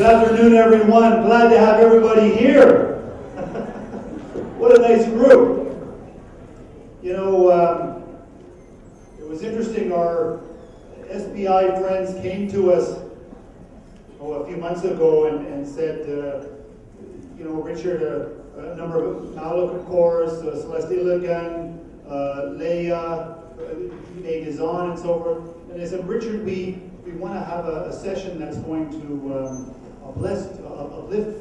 afternoon, everyone. Glad to have everybody here. What a nice group. You know, it was interesting. Our SBI friends came to us a few months ago and said, you know, Richard, a number of Maulikh, of course, Celeste Iligan, Leia, Gizon, and so forth. And they said, Richard, we want to have a session that's going to uplift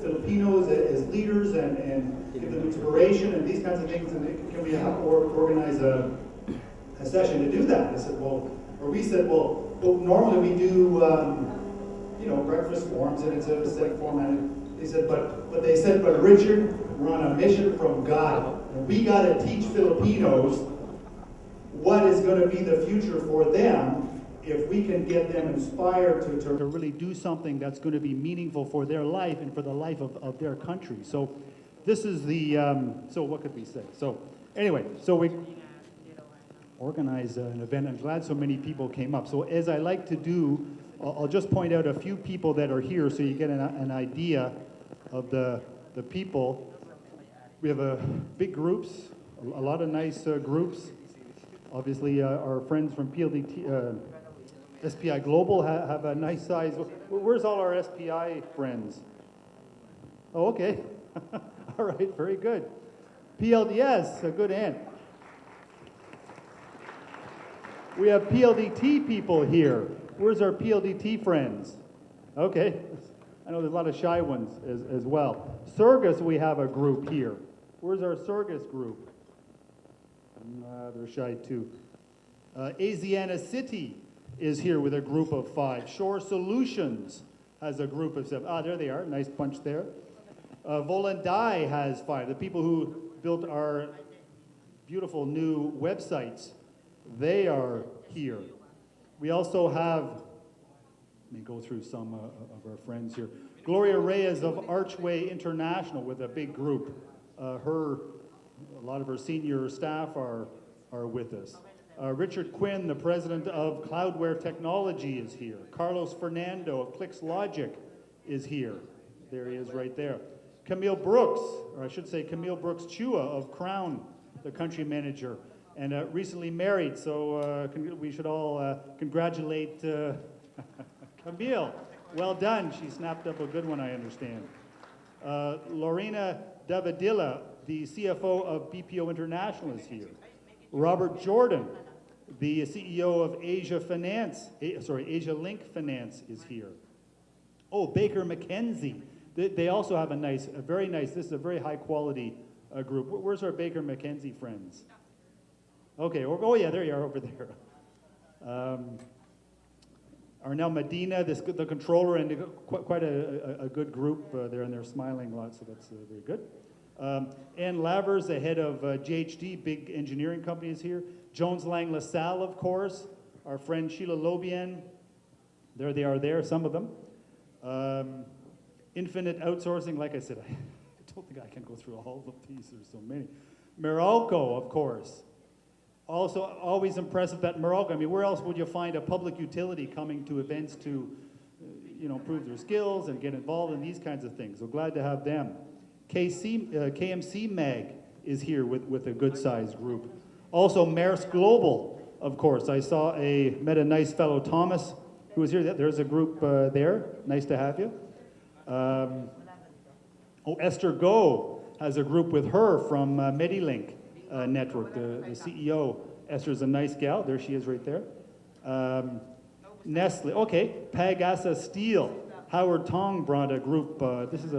Filipinos as leaders and give them inspiration and these kinds of things. And can we organize a session to do that? I said, we said, normally we do, you know, breakfast forums, and it's a set format. They said, but Richard, we're on a mission from God. And we got to teach Filipinos what is going to be the future for them if we can get them inspired to really do something that's going to be meaningful for their life and for the life of their country. So this is the, so what could we say? So anyway, so we organized an event. I'm glad so many people came up. So as I like to do, I'll just point out a few people that are here so you get an idea of the people. We have big groups, a lot of nice groups. Obviously, our friends from PLDT, SPI Global have a nice size. Where's all our SPI friends? Oh, okay. All right, very good. PLDS, a good end. We have PLDT people here. Where's our PLDT friends? Okay. I know there's a lot of shy ones as well. Surgus, we have a group here. Where's our Surgus group? They're shy too. Asiana City is here with a group of 5. Shore Solutions has a group of 7. There they are, nice bunch there. Volendai has 5. The people who built our beautiful new websites, they are here. We also have, let me go through some of our friends here. Gloria Reyes of Archway International with a big group. A lot of her senior staff are with us. Richard Quinn, the president of Cloudware Technology, is here. Carlos Fernando of Clicks Logic is here. There he is right there. Camille Brooks, or I should say Camille Brooks Chua of Crown, the country manager, and recently married, so we should all congratulate Camille. Well done. She snapped up a good one, I understand. Lorena Davidilla, the CFO of BPO International, is here. Robert Jordan, the CEO of Asia Link Finance, is here. Oh, Baker McKenzie. They also have this is a very high quality group. Where's our Baker McKenzie friends? Okay, oh yeah, there you are over there. Arnel Medina, the controller, and quite a good group there, and they're smiling a lot, so that's very good. Ann Lavers, the head of GHD, big engineering company, is here. Jones Lang LaSalle, of course. Our friend Sheila Lobian. There they are there, some of them. Infinite Outsourcing, like I said, I don't think I can go through all of these, there's so many. Meralco, of course. Also, always impressive that Meralco, I mean, where else would you find a public utility coming to events to, improve their skills and get involved in these kinds of things? So glad to have them. KMC Mag is here with a good-sized group. Also, Maersk Global, of course. I met a nice fellow, Thomas, who was here. There's a group there. Nice to have you. Esther Go has a group with her from Medilink Network, the CEO. Esther's a nice gal. There she is right there. Nestle. Okay, Pagasa Steel. Howard Tong brought a group. This is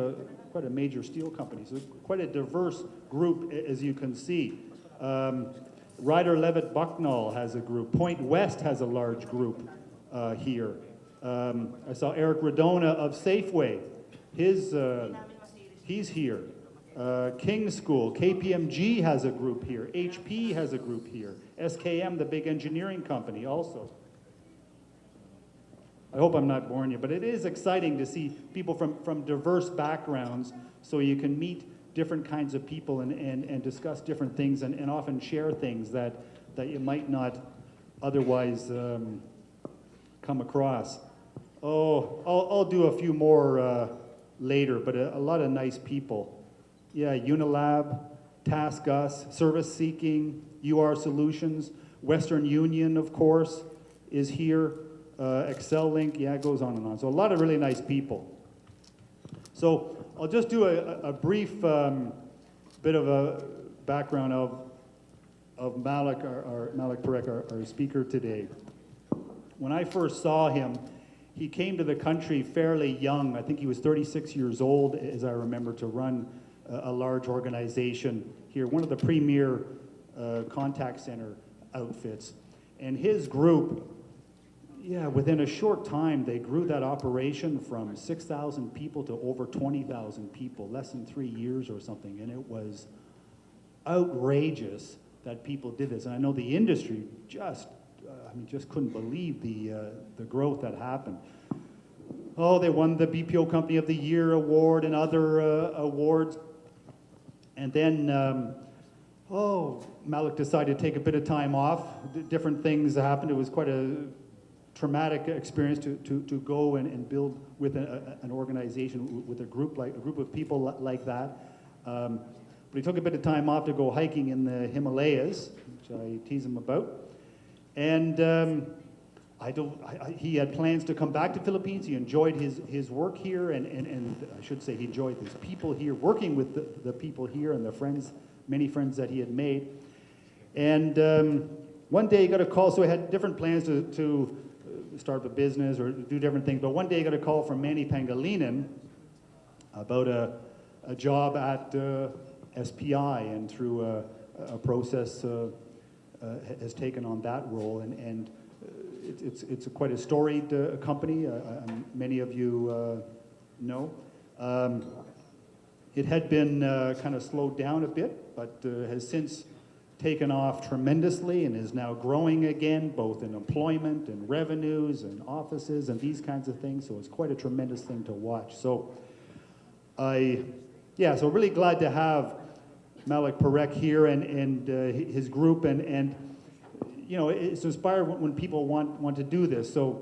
quite a major steel company, so quite a diverse group, as you can see. Ryder Levitt Bucknell has a group. Point West has a large group here. I saw Eric Radona of Safeway. He's here. King School, KPMG has a group here. HP has a group here. SKM, the big engineering company, also. I hope I'm not boring you, but it is exciting to see people from diverse backgrounds, so you can meet different kinds of people and discuss different things and often share things that you might not otherwise come across. Oh, I'll do a few more later, but a lot of nice people. Yeah, Unilab, Task Us, Service Seeking, UR Solutions, Western Union, of course, is here. Excel Link, yeah, it goes on and on. So a lot of really nice people. So I'll just do a brief bit of a background of Maulikh, Maulikh Parekh, our speaker today. When I first saw him, he came to the country fairly young. I think he was 36 years old, as I remember, to run a large organization here, one of the premier contact center outfits. And his group, yeah, within a short time, they grew that operation from 6,000 people to over 20,000 people, less than 3 years or something. And it was outrageous that people did this. And I know the industry just couldn't believe the growth that happened. Oh, they won the BPO Company of the Year award and other awards. And then, Maulikh decided to take a bit of time off. Different things happened. It was quite a traumatic experience to go and build with an organization, with a group of people like that. But he took a bit of time off to go hiking in the Himalayas, which I tease him about. And he had plans to come back to Philippines. He enjoyed his work here, and I should say he enjoyed his people here, working with the people here and the friends, many friends that he had made. And one day he got a call, so he had different plans to start a business or do different things, but one day he got a call from Manny Pangilinan about a job at SPI, and through a process has taken on that role, and it's quite a storied company. Many of you know. It had been kind of slowed down a bit, but has since taken off tremendously and is now growing again, both in employment and revenues and offices and these kinds of things. So it's quite a tremendous thing to watch. So so really glad to have Maulikh Parekh here and his group, and you know, it's inspired when people want to do this. So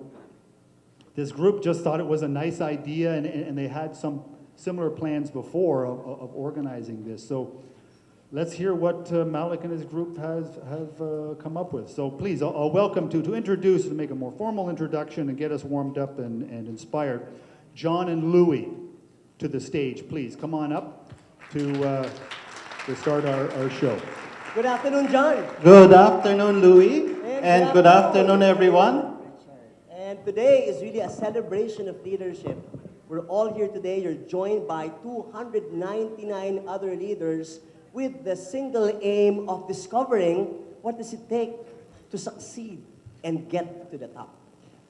this group just thought it was a nice idea, and they had some similar plans before of organizing this. So let's hear what Maulikh and his group have come up with. So please, I'll welcome to introduce and make a more formal introduction and get us warmed up and inspired, John and Louis to the stage. Please come on up to start our show. Good afternoon, John. Good afternoon, Louis, and good afternoon, everyone. And today is really a celebration of leadership. We're all here today. You're joined by 299 other leaders with the single aim of discovering what does it take to succeed and get to the top.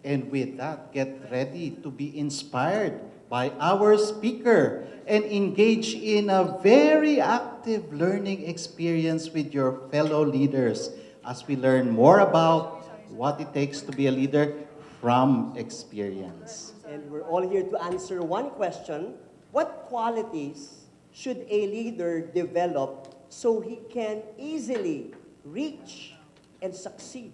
And with that, get ready to be inspired by our speaker and engage in a very active learning experience with your fellow leaders as we learn more about what it takes to be a leader from experience. And we're all here to answer one question: what qualities should a leader develop so he can easily reach and succeed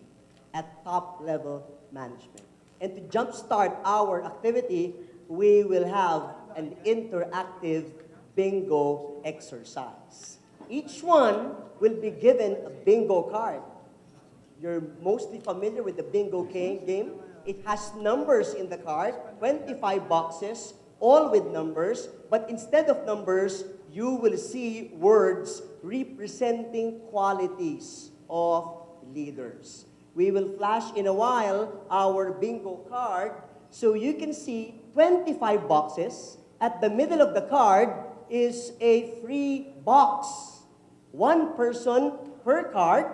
at top-level management? And to jumpstart our activity, we will have an interactive bingo exercise. Each one will be given a bingo card. You're mostly familiar with the bingo game. It has numbers in the card, 25 boxes, all with numbers, but instead of numbers, you will see words representing qualities of leaders. We will flash in a while our bingo card so you can see 25 boxes. At the middle of the card is a free box. One person per card.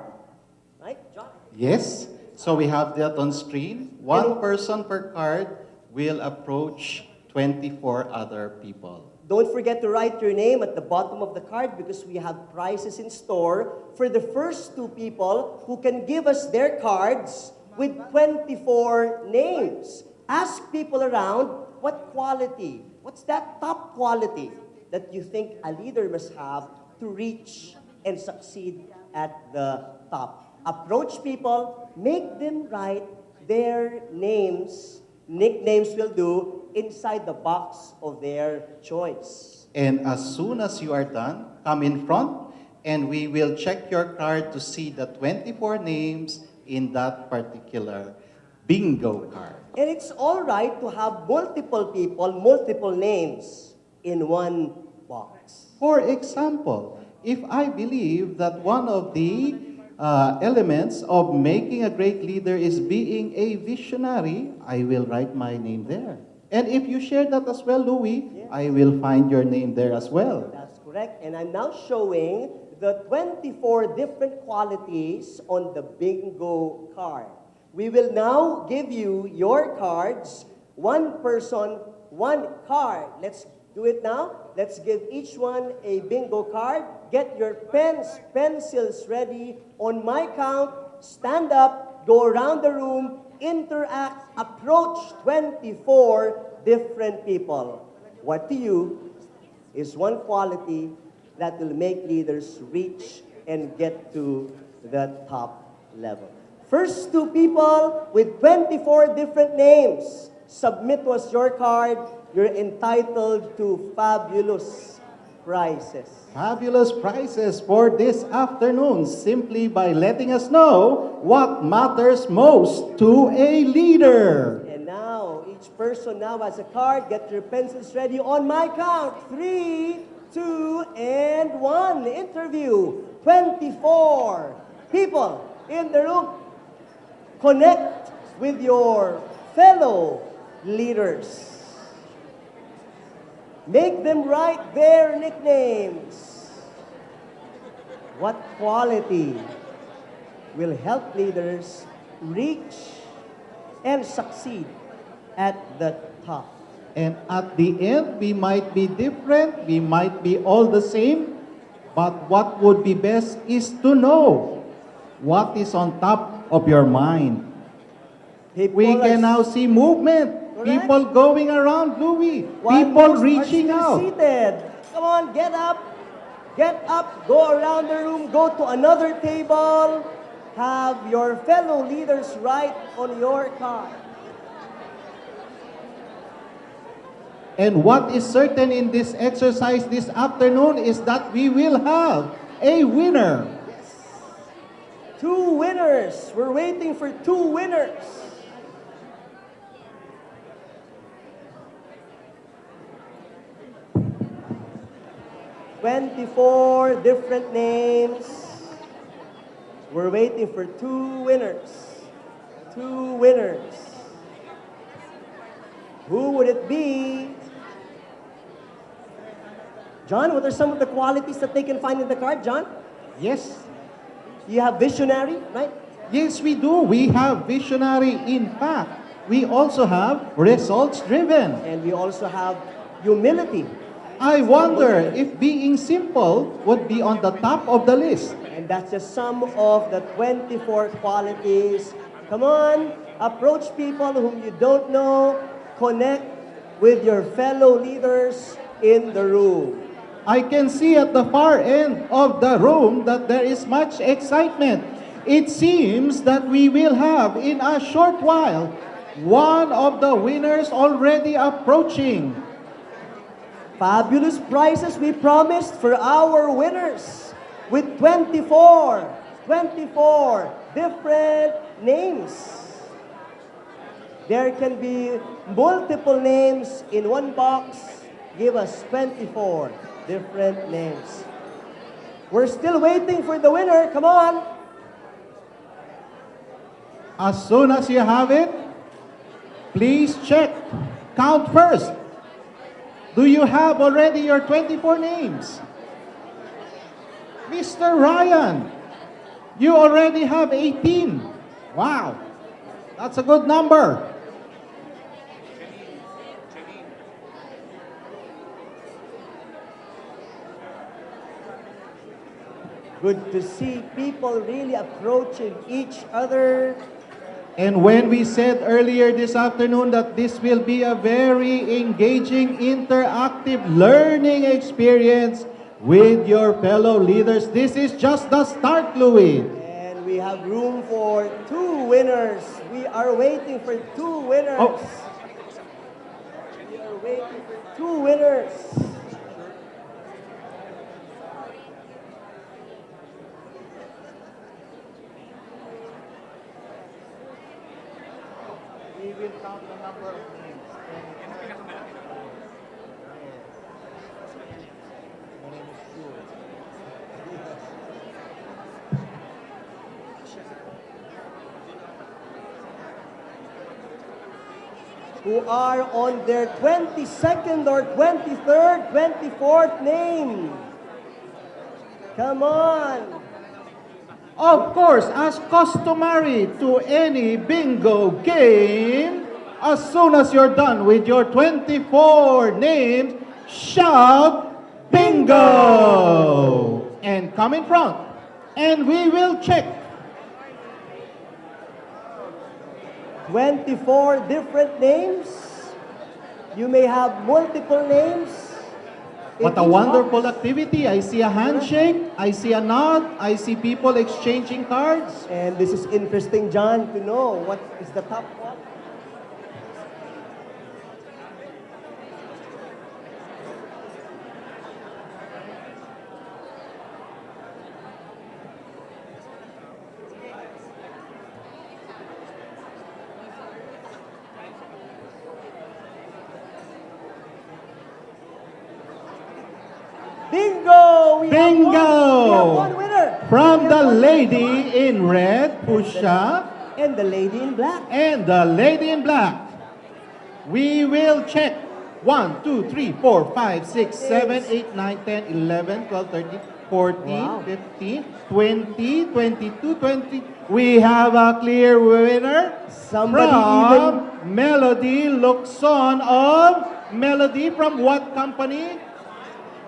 Right, John? Yes, so we have that on screen. One person per card will approach 24 other people. Don't forget to write your name at the bottom of the card because we have prizes in store for the first two people who can give us their cards with 24 names. Ask people around what quality, what's that top quality that you think a leader must have to reach and succeed at the top. Approach people, make them write their names nicknames will do inside the box of their choice. And as soon as you are done, come in front and we will check your card to see the 24 names in that particular bingo card. And it's all right to have multiple people, multiple names in one box. For example, if I believe that one of the elements of making a great leader is being a visionary, I will write my name there. And if you share that as well, Louis, Yes. I will find your name there as well. That's correct. And I'm now showing the 24 different qualities on the bingo card. We will now give you your cards, one person, one card. Let's do it now. Let's give each one a bingo card. Get your pens, pencils ready. On my count, stand up, go around the room, interact, approach 24 different people. What to you is one quality that will make leaders reach and get to the top level. First two people with 24 different names. Submit to us your card. You're entitled to fabulous prizes. Fabulous prizes for this afternoon simply by letting us know what matters most to a leader. And now, each person now has a card. Get your pencils ready. On my count, 3, 2, and 1. Interview 24 people in the room. Connect with your fellow leaders. Make them write their nicknames. What quality will help leaders reach and succeed at the top? And at the end, we might be different, we might be all the same, but what would be best is to know what is on top of your mind. We can now see movement. Correct. People going around, Louis. While People most are reaching still out. Seated. Come on, get up, go around the room, go to another table. Have your fellow leaders write on your card. And what is certain in this exercise this afternoon is that we will have a winner. 2 winners. We're waiting for 2 winners. "24 different names. We're waiting for 2 winners. 2 winners. Who would it be? John, what are some of the qualities that they can find in the card, John? Yes. You have visionary, right? Yes, we do. We have visionary. In fact, we also have results driven. And we also have humility. I wonder if being simple would be on the top of the list. And that's just some of the 24 qualities. Come on, approach people whom you don't know. Connect with your fellow leaders in the room. I can see at the far end of the room that there is much excitement. It seems that we will have in a short while one of the winners already approaching. Fabulous prizes we promised for our winners with 24 different names. There can be multiple names in one box. Give us 24 different names. We're still waiting for the winner. Come on. As soon as you have it, please check. Count first. Do you have already your 24 names? Mr. Ryan, you already have 18. Wow, that's a good number. Good to see people really approaching each other. And when we said earlier this afternoon that this will be a very engaging, interactive learning experience with your fellow leaders, this is just the start, Louis. And we have room for 2 winners. We are waiting for 2 winners. Oh, waiting for two winners. We will count the number of names. Who are on their 22nd or 23rd, 24th name. Come on. Of course, as customary to any bingo game, as soon as you're done with your 24 names, shout bingo! And come in front, and we will check. 24 different names. You may have multiple names. in What a each wonderful box. activity. I see a handshake, I see a nod, I see people exchanging cards. And this is interesting, John, to know what is the top one. Bingo! We have Bingo! one winner. From We the have one lady winner. in red, Pusha, And the lady in black. and the lady in black. We will check 1, 2, 3, 4, 5, 6, 7, 8, 9, 10, 11, 12, 13, 14, Wow. 15, 20, 22, 20. We have a clear winner Somebody from Melody Luxon of Melody from what company?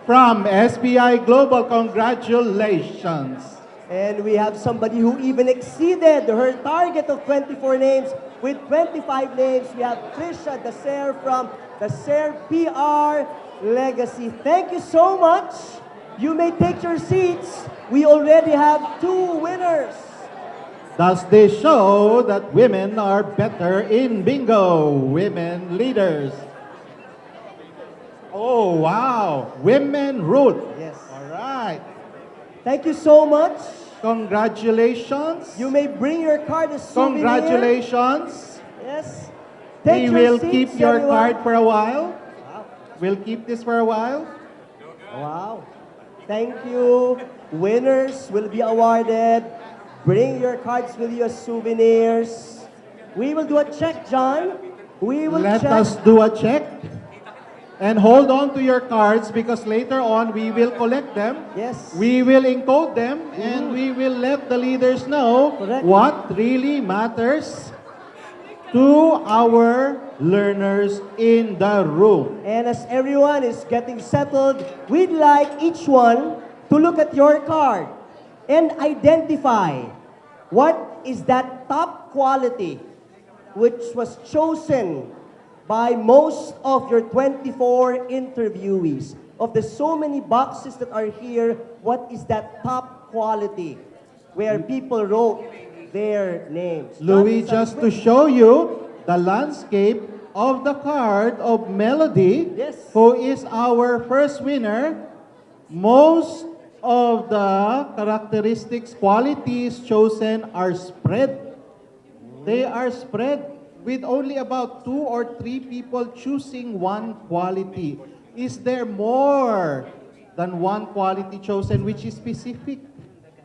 From SBI Global. Congratulations. And we have somebody who even exceeded her target of 24 names with 25 names. We have Trisha Dacer from Dacer PR Legacy. Thank you so much. You may take your seats. We already have two winners. Thus they show that women are better in bingo. Women leaders. Oh, wow. Women rule. Yes. All right. Thank you so much. Congratulations. You may bring your card as souvenir. Congratulations. Yes. We Take your will seats, keep your everyone. card for a while. Wow. We'll keep this for a while. Wow. Thank you. Winners will be awarded. Bring your cards with you as souvenirs. We will do a check, John. We will Let check. us do a check. And hold on to your cards because later on we will collect them. Yes. We will encode them and we will let the leaders know Correct. what really matters to our learners in the room. And as everyone is getting settled, we'd like each one to look at your card and identify what is that top quality which was chosen by most of your 24 interviewees. Of the so many boxes that are here, what is that top quality where people wrote their names? Louis, John, just to show you the landscape of the card of Melody, Yes. who is our first winner, most of the characteristics, qualities chosen are spread. They are spread with only about 2 or 3 people choosing one quality. Is there more than one quality chosen which is specific?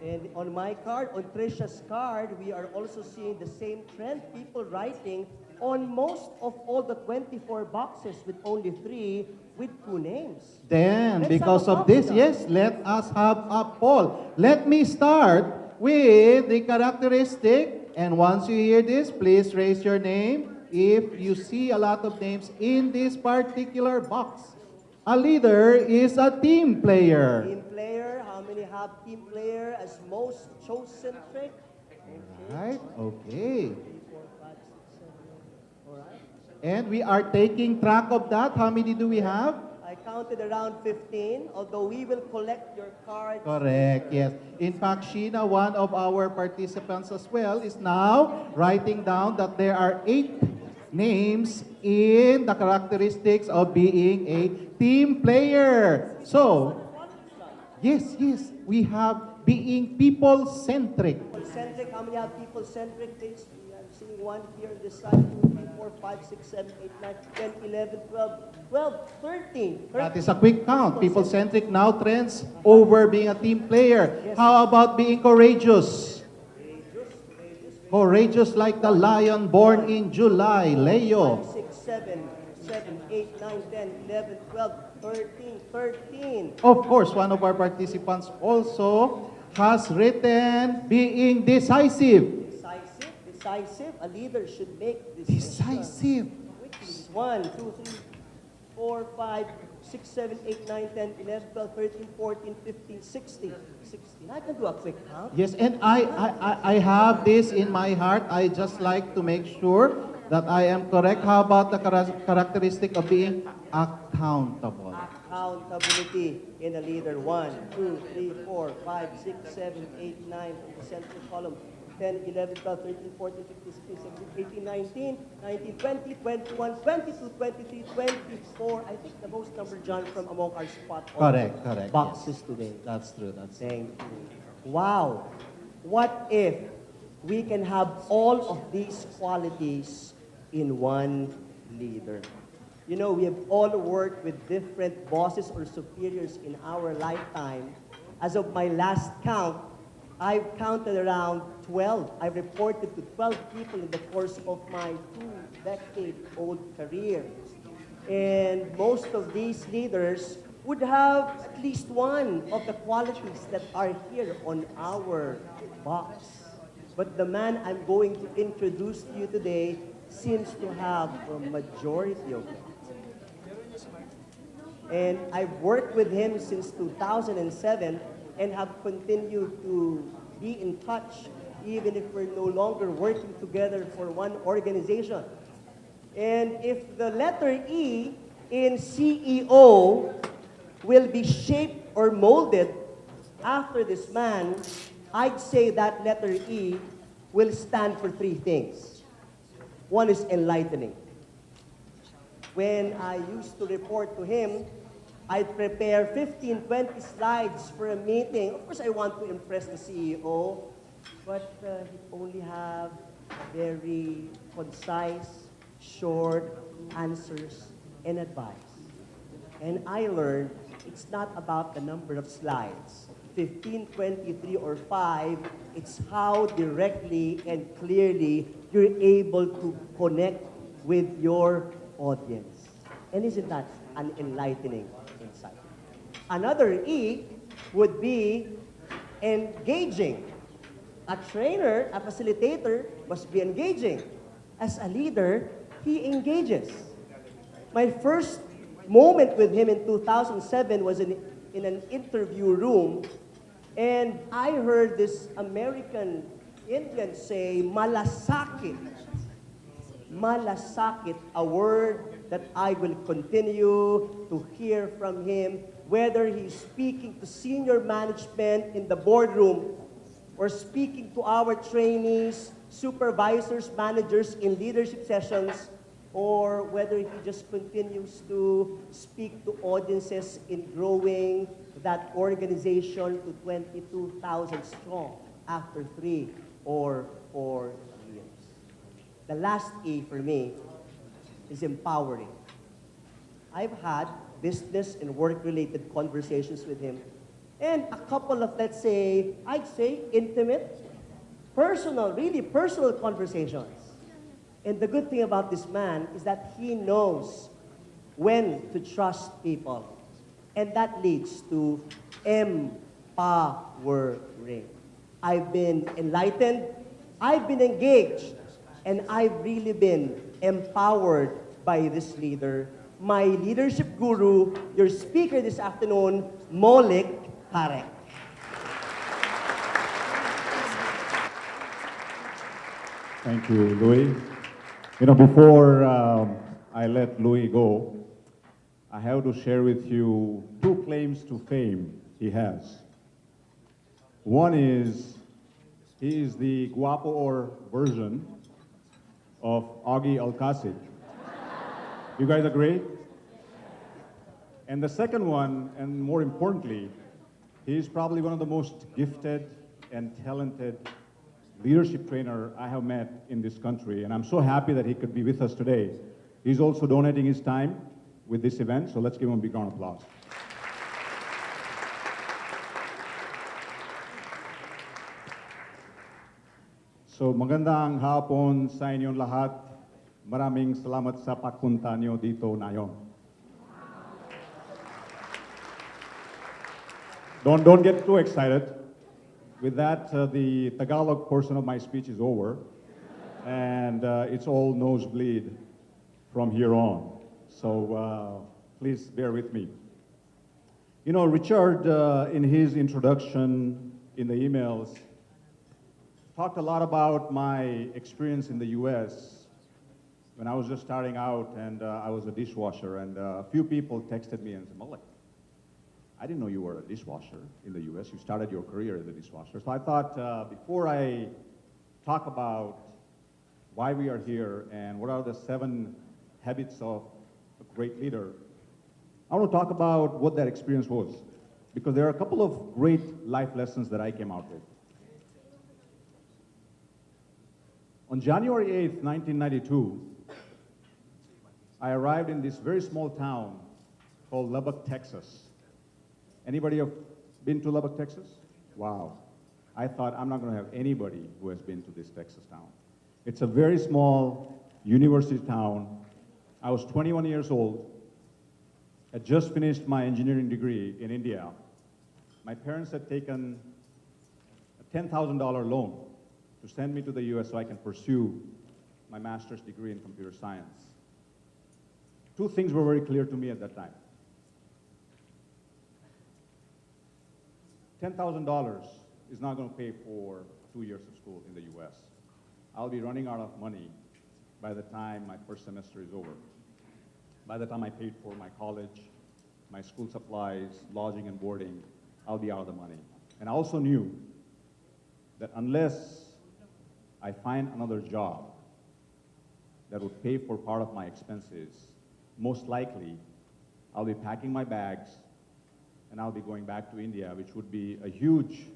And on my card, on Trisha's card, we are also seeing the same trend. People writing on most of all the 24 boxes with only 3 with 2 names. Then, Let's because have a of this, poll. yes, let us have a poll. Let me start with the characteristic. And once you hear this, please raise your name if you see a lot of names in this particular box. A leader is a team player. Team player, how many have team player as most chosen trick? Right? Okay. 3, 4, 5, 6, 7, 8. All right. And we are taking track of that. How many do we have? I counted around 15, although we will collect your cards. Correct, yes. In fact, Sheena, one of our participants as well, is now writing down that there are 8 names in the characteristics of being a team player. So, yes, we have being people-centric. People-centric, how many have people-centric things? We are seeing one here on this side, 2, 3, 4, 5, 6, 7, 8, 9, 10, 11, 12, 13. That is a quick count. People-centric now trends over being a team player. Yes. How about being courageous? Courageous like the lion born in July, 5, Leo. 6, 7, 8, 9, 10, 11, 12, 13. Of course, one of our participants also has written being decisive. Decisive. A leader should make decisions. Decisive. Quickly. 1, 2, 3, 4, 5, 6, 7, 8, 9, 10, 11, 12, 13, 14, 15, 16. I can do a quick count. Yes, and I have this in my heart. I just like to make sure that I am correct. How about the characteristic of being accountable? Accountability in a leader. 1, 2, 3, 4, 5, 6, 7, 8, 9 in the central column. 10, 11, 12, 13, 14, 15, 16, 17, 18, 19, 19, 20, 21, 22, 23, 24. I think the most number, John, from among our spot on Correct. boxes Yes. today. That's true. Thank you. Wow. What if we can have all of these qualities in one leader? You know, we have all worked with different bosses or superiors in our lifetime. As of my last count, I've counted around 12. I've reported to 12 people in the course of my 2-decade-old career. And most of these leaders would have at least one of the qualities that are here on our box. But the man I'm going to introduce to you today seems to have a majority of it. And I've worked with him since 2007 and have continued to be in touch even if we're no longer working together for one organization. And if the letter E in CEO will be shaped or molded after this man, I'd say that letter E will stand for 3 things. One is enlightening. When I used to report to him, I'd prepare 15, 20 slides for a meeting. Of course, I want to impress the CEO, but he'd only have very concise, short answers and advice. And I learned it's not about the number of slides, 15, 23, or 5. It's how directly and clearly you're able to connect with your audience. And isn't that an enlightening insight? Another E would be engaging. A trainer, a facilitator must be engaging. As a leader, he engages. My first moment with him in 2007 was in an interview room, and I heard this American Indian say, malasakit. Malasakit, a word that I will continue to hear from him, whether he's speaking to senior management in the boardroom or speaking to our trainees, supervisors, managers in leadership sessions, or whether he just continues to speak to audiences in growing that organization to 22,000 strong after 3 or 4 years. The last E for me is empowering. I've had business and work-related conversations with him, and a couple of, let's say, I'd say intimate, personal, really personal conversations. And the good thing about this man is that he knows when to trust people. And that leads to empowering. I've been enlightened, I've been engaged, and I've really been empowered by this leader, my leadership guru, your speaker this afternoon, Maulikh, Parekh. Thank you, Louis. You know, before I let Louis go, I have to share with you 2 claims to fame he has. One is, he is the guapo or version of Augie Alcacid. You guys agree? And the second one, and more importantly, he's probably one of the most gifted and talented leadership trainer I have met in this country, and I'm so happy that he could be with us today. He's also donating his time with this event, so let's give him a big round of applause. So magandang hapon sa inyong lahat. Maraming salamat sa pagpunta niyo dito ngayon. Don't get too excited. With that, the Tagalog portion of my speech is over, and it's all nosebleed from here on. So please bear with me. You know, Richard, in his introduction in the emails, talked a lot about my experience in the U.S. when I was just starting out, and I was a dishwasher, and a few people texted me and said, Maulikh, I didn't know you were a dishwasher in the U.S. You started your career as a dishwasher. So I thought before I talk about why we are here and what are the 7 habits of a great leader, I want to talk about what that experience was, because there are a couple of great life lessons that I came out with. On January 8th, 1992, I arrived in this very small town called Lubbock, Texas. Anybody have been to Lubbock, Texas? Wow. I thought I'm not going to have anybody who has been to this Texas town. It's a very small university town. I was 21 years old. Had just finished my engineering degree in India. My parents had taken a $10,000 loan to send me to the US so I can pursue my master's degree in computer science. 2 things were very clear to me at that time. $10,000 is not going to pay for 2 years of school in the US. I'll be running out of money by the time my first semester is over. By the time I paid for my college, my school supplies, lodging and boarding, I'll be out of the money. And I also knew that unless I find another job that would pay for part of my expenses, most likely I'll be packing my bags and I'll be going back to India, which would be a huge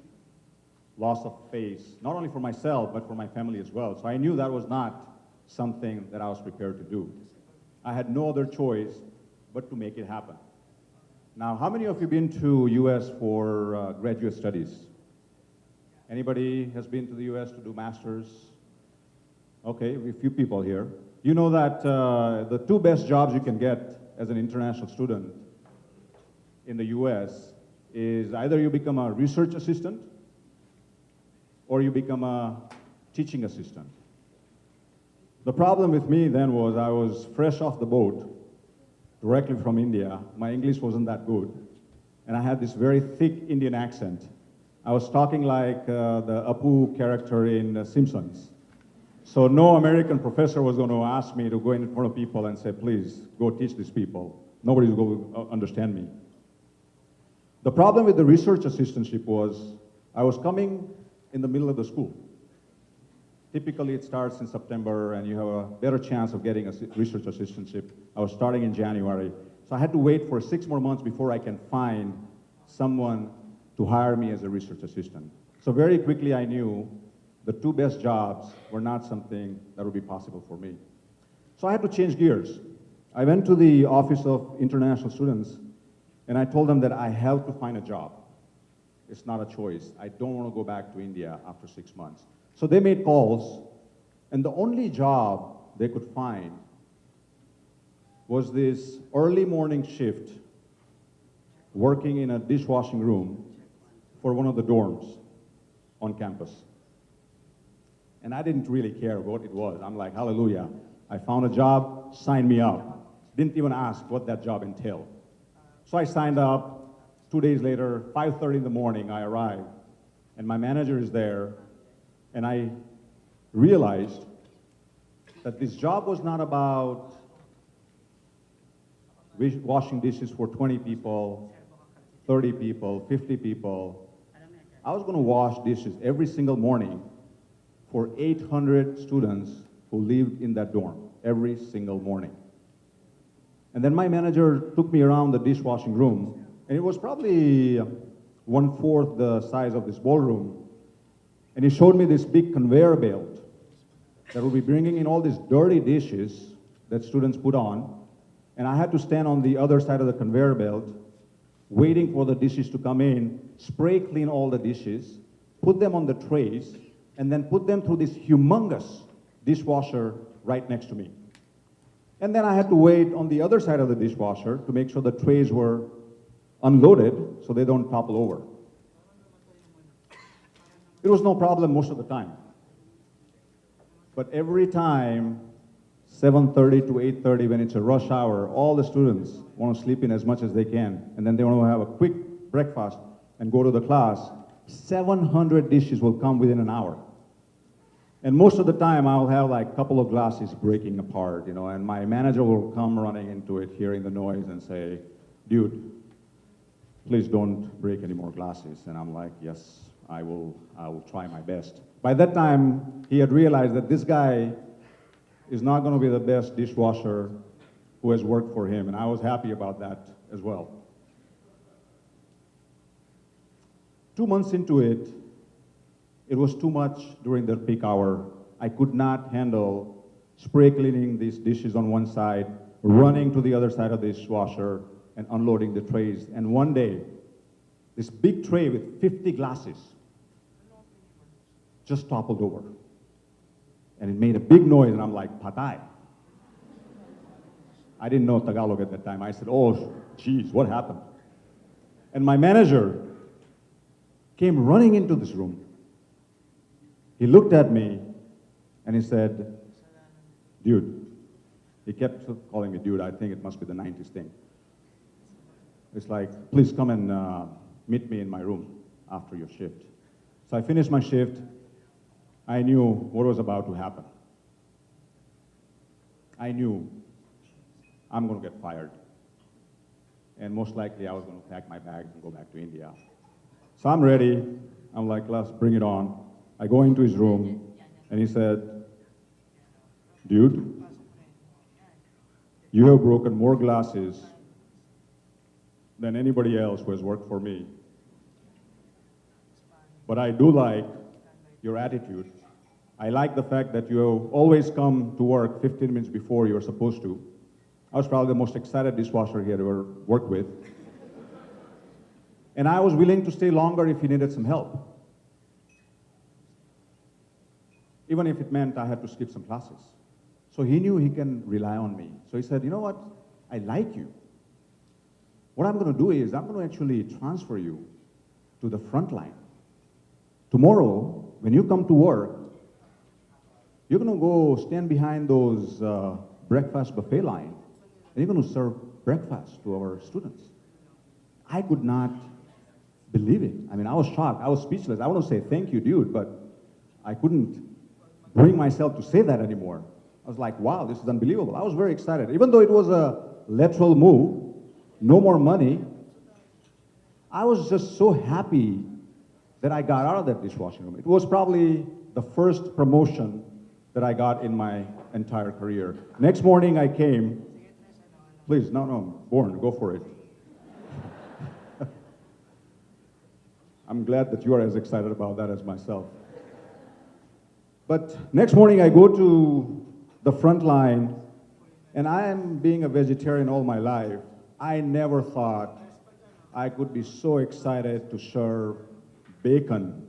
loss of face, not only for myself, but for my family as well. So I knew that was not something that I was prepared to do. I had no other choice but to make it happen. Now, how many of you been to US for graduate studies? Anybody has been to the US to do masters? Okay, a few people here. You know that the 2 best jobs you can get as an international student in the US is either you become a research assistant or you become a teaching assistant. The problem with me then was I was fresh off the boat, directly from India. My English wasn't that good, and I had this very thick Indian accent. I was talking like the Apu character in The Simpsons. So no American professor was going to ask me to go in front of people and say, please, go teach these people. Nobody's going to understand me. The problem with the research assistantship was I was coming in the middle of the school. Typically, it starts in September, and you have a better chance of getting a research assistantship. I was starting in January. So I had to wait for 6 more months before I can find someone to hire me as a research assistant. So very quickly, I knew the 2 best jobs were not something that would be possible for me. So I had to change gears. I went to the Office of International Students, and I told them that I have to find a job. It's not a choice. I don't want to go back to India after 6 months. So they made calls, and the only job they could find was this early morning shift working in a dishwashing room for one of the dorms on campus. And I didn't really care what it was. I'm like, hallelujah, I found a job, sign me up. Didn't even ask what that job entailed. So I signed up. 2 days later, 5:30 in the morning, I arrived, and my manager is there, and I realized that this job was not about washing dishes for 20 people, 30 people, 50 people. I was going to wash dishes every single morning for 800 students who who lived in that dorm every single morning. And then my manager took me around the dishwashing room, and it was probably 1/4 the size of this ballroom. And he showed me this big conveyor belt that would be bringing in all these dirty dishes that students put on. And I had to stand on the other side of the conveyor belt, waiting for the dishes to come in, spray clean all the dishes, put them on the trays, and then put them through this humongous dishwasher right next to me. And then I had to wait on the other side of the dishwasher to make sure the trays were unloaded so they don't topple over. It was no problem most of the time. But every time, 7:30 to 8:30, when it's a rush hour, all the students want to sleep in as much as they can, and then they want to have a quick breakfast and go to the class, 700 dishes will come within an hour. And most of the time, I'll have like a couple of glasses breaking apart, and my manager will come running into it, hearing the noise, and say, "Dude, please don't break any more glasses." And I'm like, "Yes, I will try my best." By that time, he had realized that this guy is not going to be the best dishwasher who has worked for him, and I was happy about that as well. 2 months into it, it was too much during the peak hour. I could not handle spray cleaning these dishes on one side, running to the other side of the dishwasher, and unloading the trays. And one day, this big tray with 50 glasses just toppled over. And it made a big noise, and I'm like, "Patay." I didn't know Tagalog at that time. I said, "Oh, geez, what happened?" And my manager came running into this room. He looked at me, and he said, "Dude." He kept calling me dude. I think it must be the 90s thing. It's like, "Please come and meet me in my room after your shift." So I finished my shift. I knew what was about to happen. I knew I'm going to get fired. And most likely I was going to pack my bags and go back to India. So I'm ready. I'm like, "Let's bring it on." I go into his room, and he said, "Dude, you have broken more glasses than anybody else who has worked for me. But I do like your attitude. I like the fact that you have always come to work 15 minutes before you're supposed to." I was probably the most excited dishwasher he had ever worked with. And I was willing to stay longer if he needed some help, even if it meant I had to skip some classes. So he knew he can rely on me. So he said, "You know what? I like you. What I'm going to do is I'm going to actually transfer you to the front line. Tomorrow, when you come to work, you're going to go stand behind those breakfast buffet line, and you're going to serve breakfast to our students." I could not believe it. I mean, I was shocked. I was speechless. I want to say, "Thank you, dude," but I couldn't bring myself to say that anymore. I was like, "Wow, this is unbelievable." I was very excited. Even though it was a lateral move, no more money, I was just so happy that I got out of that dishwashing room. It was probably the first promotion that I got in my entire career. Next morning I came. Please, no, Born, go for it. I'm glad that you are as excited about that as myself. But next morning I go to the front line, and I am being a vegetarian all my life. I never thought I could be so excited to serve bacon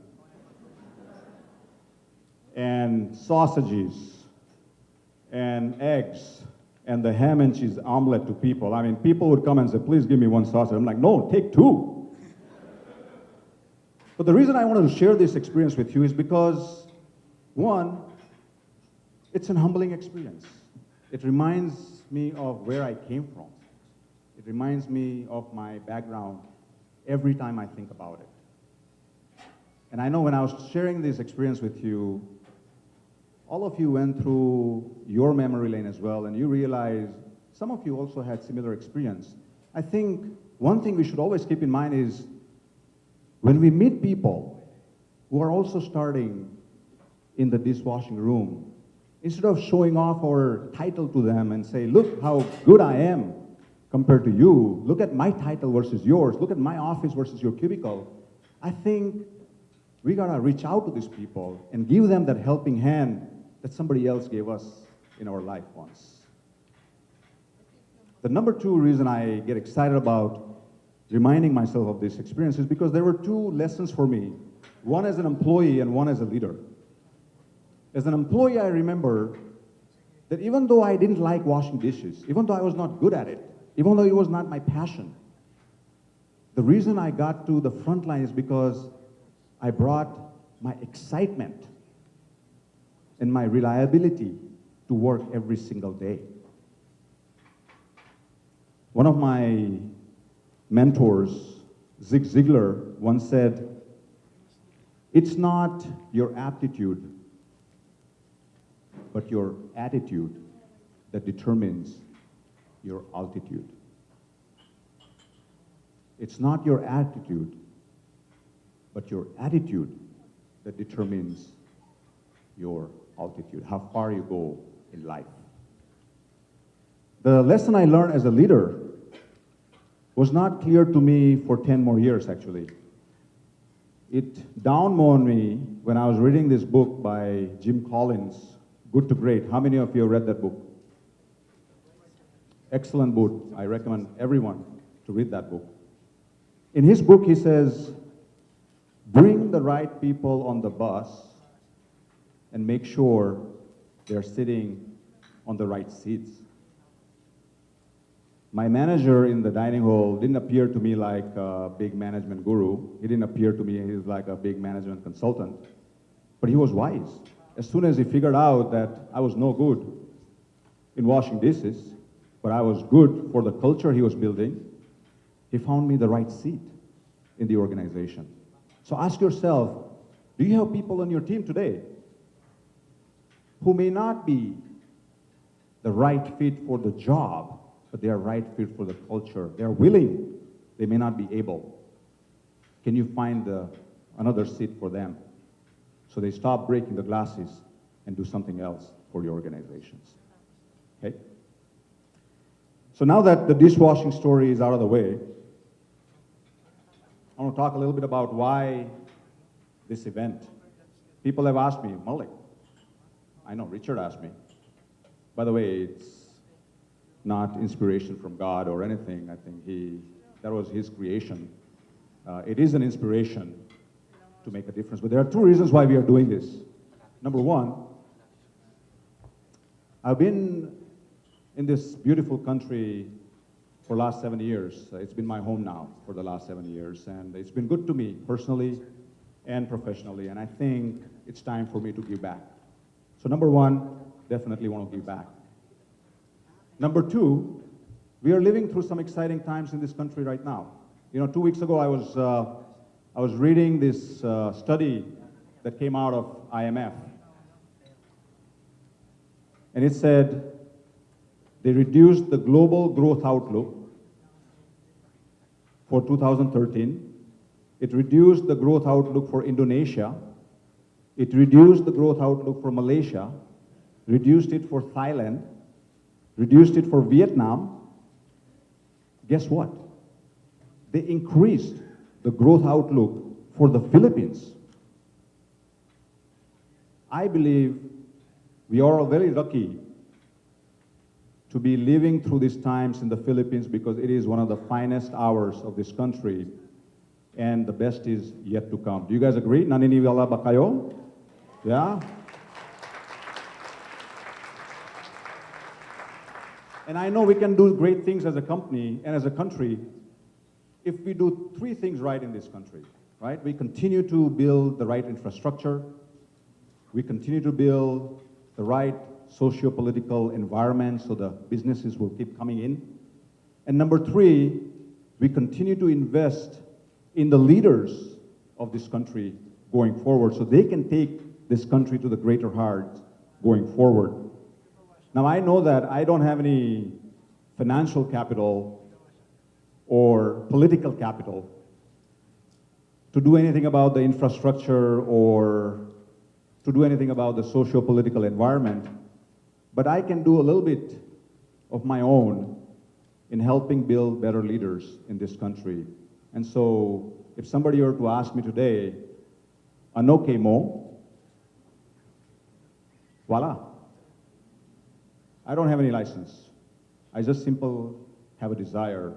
and sausages and eggs and the ham and cheese omelet to people. I mean, people would come and say, "Please give me one sausage." I'm like, "No, take two." But the reason I wanted to share this experience with you is because, one, it's an humbling experience. It reminds me of where I came from. It reminds me of my background every time I think about it. And I know when I was sharing this experience with you, all of you went through your memory lane as well, and you realize some of you also had similar experience. I think one thing we should always keep in mind is when we meet people who are also starting in the dishwashing room, instead of showing off our title to them and say, look how good I am compared to you, look at my title versus yours, look at my office versus your cubicle, I think we gotta reach out to these people and give them that helping hand that somebody else gave us in our life once. The number two reason I get excited about reminding myself of this experience is because there were two lessons for me, one as an employee and one as a leader. As an employee, I remember that even though I didn't like washing dishes, even though I was not good at it, even though it was not my passion, the reason I got to the front line is because I brought my excitement and my reliability to work every single day. One of my mentors, Zig Ziglar, once said, it's not your aptitude, but your attitude that determines your altitude. It's not your attitude, but your attitude that determines your altitude, how far you go in life. The lesson I learned as a leader was not clear to me for 10 more years, actually. It dawned on me when I was reading this book by Jim Collins, Good to Great. How many of you have read that book? Excellent book. I recommend everyone to read that book. In his book, he says, bring the right people on the bus and make sure they're sitting on the right seats. My manager in the dining hall didn't appear to me like a big management guru. He didn't appear to me he was like a big management consultant. But he was wise. As soon as he figured out that I was no good in washing dishes, but I was good for the culture he was building, he found me the right seat in the organization. So ask yourself, do you have people on your team today who may not be the right fit for the job, but they are right fit for the culture? They are willing. They may not be able. Can you find another seat for them so they stop breaking the glasses and do something else for your organizations? Okay? So now that the dishwashing story is out of the way, I want to talk a little bit about why this event. People have asked me, Maulikh, I know Richard asked me. By the way, it's not inspiration from God or anything. I think that was his creation. It is an inspiration to make a difference. But there are two reasons why we are doing this. Number one, I've been in this beautiful country for the last 7 years. It's been my home now for the last 7 years, and it's been good to me personally and professionally, and I think it's time for me to give back. So number one, definitely want to give back. Number two, we are living through some exciting times in this country right now. You know, 2 weeks ago I was reading this study that came out of IMF, and it said they reduced the global growth outlook for 2013. It reduced the growth outlook for Indonesia. It reduced the growth outlook for Malaysia, reduced it for Thailand, reduced it for Vietnam. Guess what? They increased the growth outlook for the Philippines. I believe we are all very lucky to be living through these times in the Philippines because it is one of the finest hours of this country, and the best is yet to come. Do you guys agree? Naniniwala ba kayo? Yeah? And I know we can do great things as a company and as a country if we do three things right in this country, right? We continue to build the right infrastructure. We continue to build the right socio-political environment so the businesses will keep coming in. And number three, we continue to invest in the leaders of this country going forward so they can take this country to the greater heights going forward. Now I know that I don't have any financial capital or political capital to do anything about the infrastructure or to do anything about the socio-political environment. but I can do a little bit of my own in helping build better leaders in this country. And so, if somebody were to ask me today, ano kay mo? Voila. I don't have any license. I just simply have a desire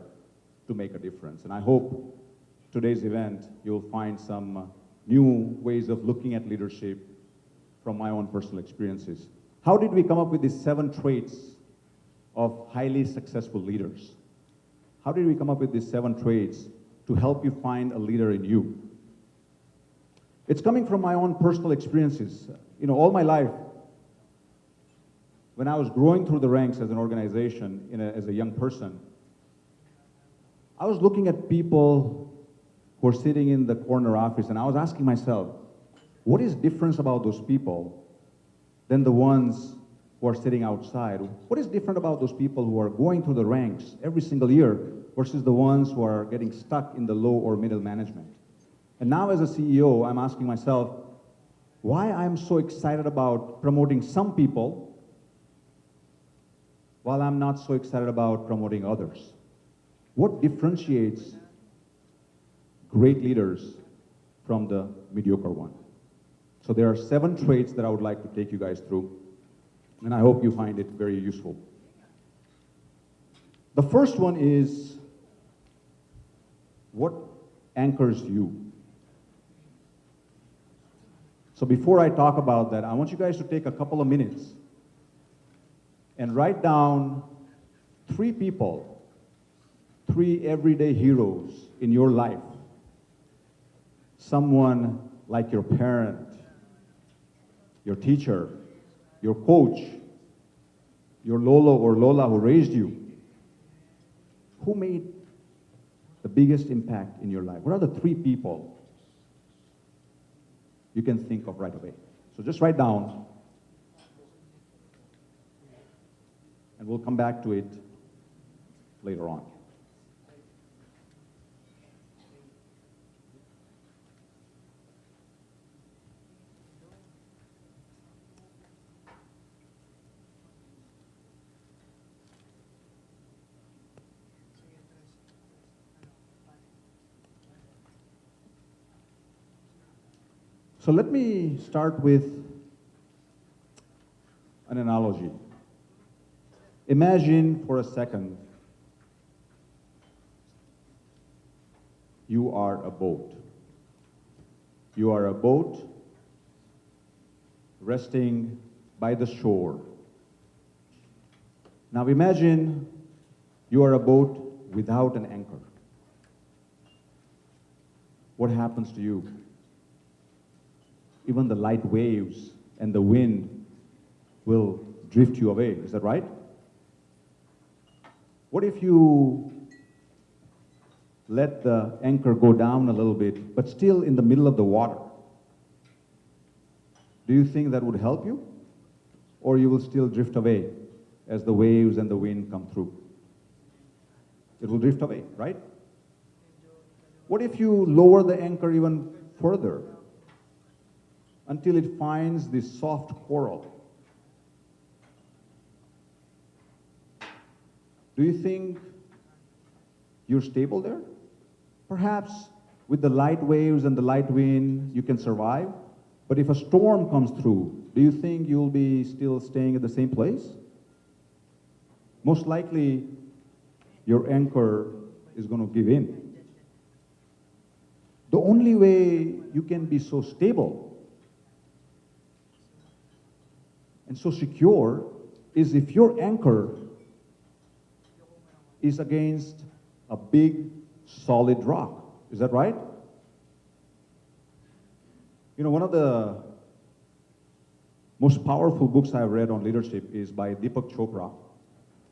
to make a difference. And I hope today's event, you'll find some new ways of looking at leadership from my own personal experiences. How did we come up with these 7 traits of highly successful leaders? How did we come up with these 7 traits to help you find a leader in you? It's coming from my own personal experiences. You know, all my life, when I was growing through the ranks as an organization, as a young person, I was looking at people who are sitting in the corner office, and I was asking myself, what is different about those people than the ones who are sitting outside? What is different about those people who are going through the ranks every single year versus the ones who are getting stuck in the low or middle management? And now as a CEO, I'm asking myself, why I'm so excited about promoting some people while I'm not so excited about promoting others? What differentiates great leaders from the mediocre one? So there are 7 traits that I would like to take you guys through, and I hope you find it very useful. The first one is, what anchors you? So before I talk about that, I want you guys to take a couple of minutes and write down 3 people, 3 everyday heroes in your life. Someone like your parent, your teacher, your coach, your Lolo or Lola who raised you. Who made the biggest impact in your life? What are the 3 people you can think of right away? So just write down, and we'll come back to it later on. So let me start with an analogy. Imagine for a second you are a boat. You are a boat resting by the shore. Now imagine you are a boat without an anchor. What happens to you? Even the light waves and the wind will drift you away. Is that right? What if you let the anchor go down a little bit, but still in the middle of the water? Do you think that would help you? Or you will still drift away as the waves and the wind come through? It will drift away, right? What if you lower the anchor even further until it finds this soft coral? Do you think you're stable there? Perhaps with the light waves and the light wind, you can survive. But if a storm comes through, do you think you'll be still staying at the same place? Most likely, your anchor is going to give in. The only way you can be so stable and so secure is if your anchor is against a big, solid rock. Is that right? You know, one of the most powerful books I've read on leadership is by Deepak Chopra.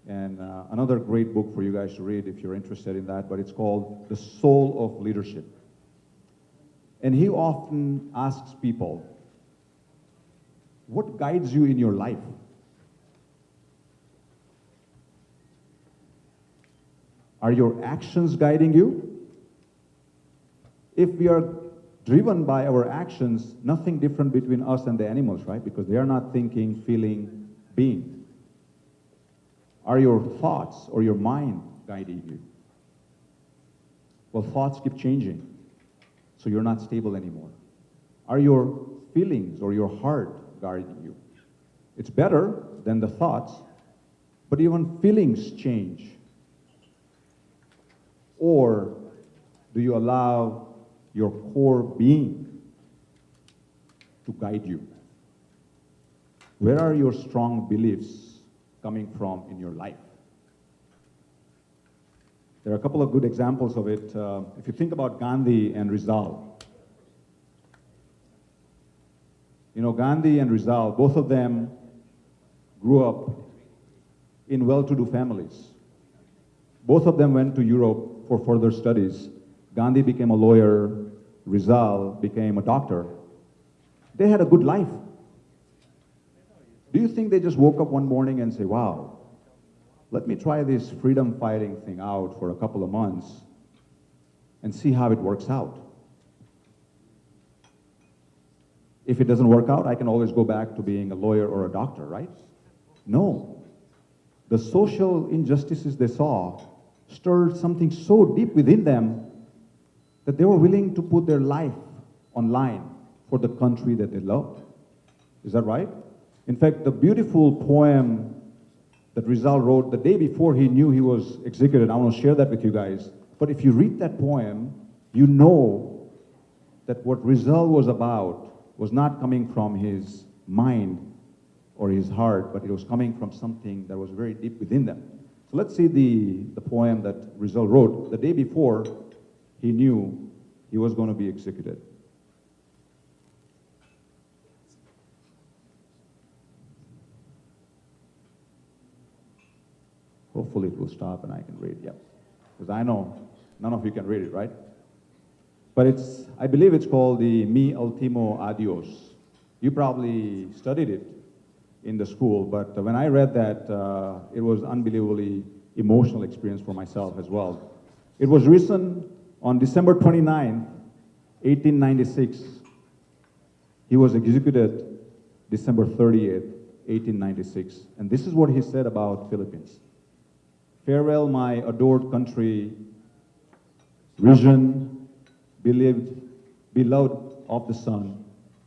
And another great book for you guys to read if you're interested in that, but it's called The Soul of Leadership. And he often asks people, what guides you in your life? Are your actions guiding you? If we are driven by our actions, nothing different between us and the animals, right? Because they are not thinking, feeling, being. Are your thoughts or your mind guiding you? Well, thoughts keep changing, so you're not stable anymore. Are your feelings or your heart guiding you? It's better than the thoughts, but even feelings change. Or do you allow your core being to guide you? Where are your strong beliefs coming from in your life? There are a couple of good examples of it. If you think about Gandhi and Rizal, Gandhi and Rizal, both of them grew up in well-to-do families. Both of them went to Europe for further studies. Gandhi became a lawyer, Rizal became a doctor. They had a good life. Do you think they just woke up one morning and say, wow, let me try this freedom fighting thing out for a couple of months and see how it works out? If it doesn't work out, I can always go back to being a lawyer or a doctor, right? No. The social injustices they saw stirred something so deep within them that they were willing to put their life on line for the country that they loved. Is that right? In fact, the beautiful poem that Rizal wrote the day before he knew he was executed, I want to share that with you guys. But if you read that poem, you know that what Rizal was about was not coming from his mind or his heart, but it was coming from something that was very deep within them. So let's see the poem that Rizal wrote the day before he knew he was going to be executed. Hopefully it will stop and I can read, yep. Because I know none of you can read it, right? But I believe it's called the Mi Ultimo Adios. You probably studied it in the school, but when I read that, it was unbelievably emotional experience for myself as well. It was written on December 29th, 1896. He was executed December 30th, 1896. And this is what he said about Philippines. Farewell, my adored country, risen, beloved of the sun,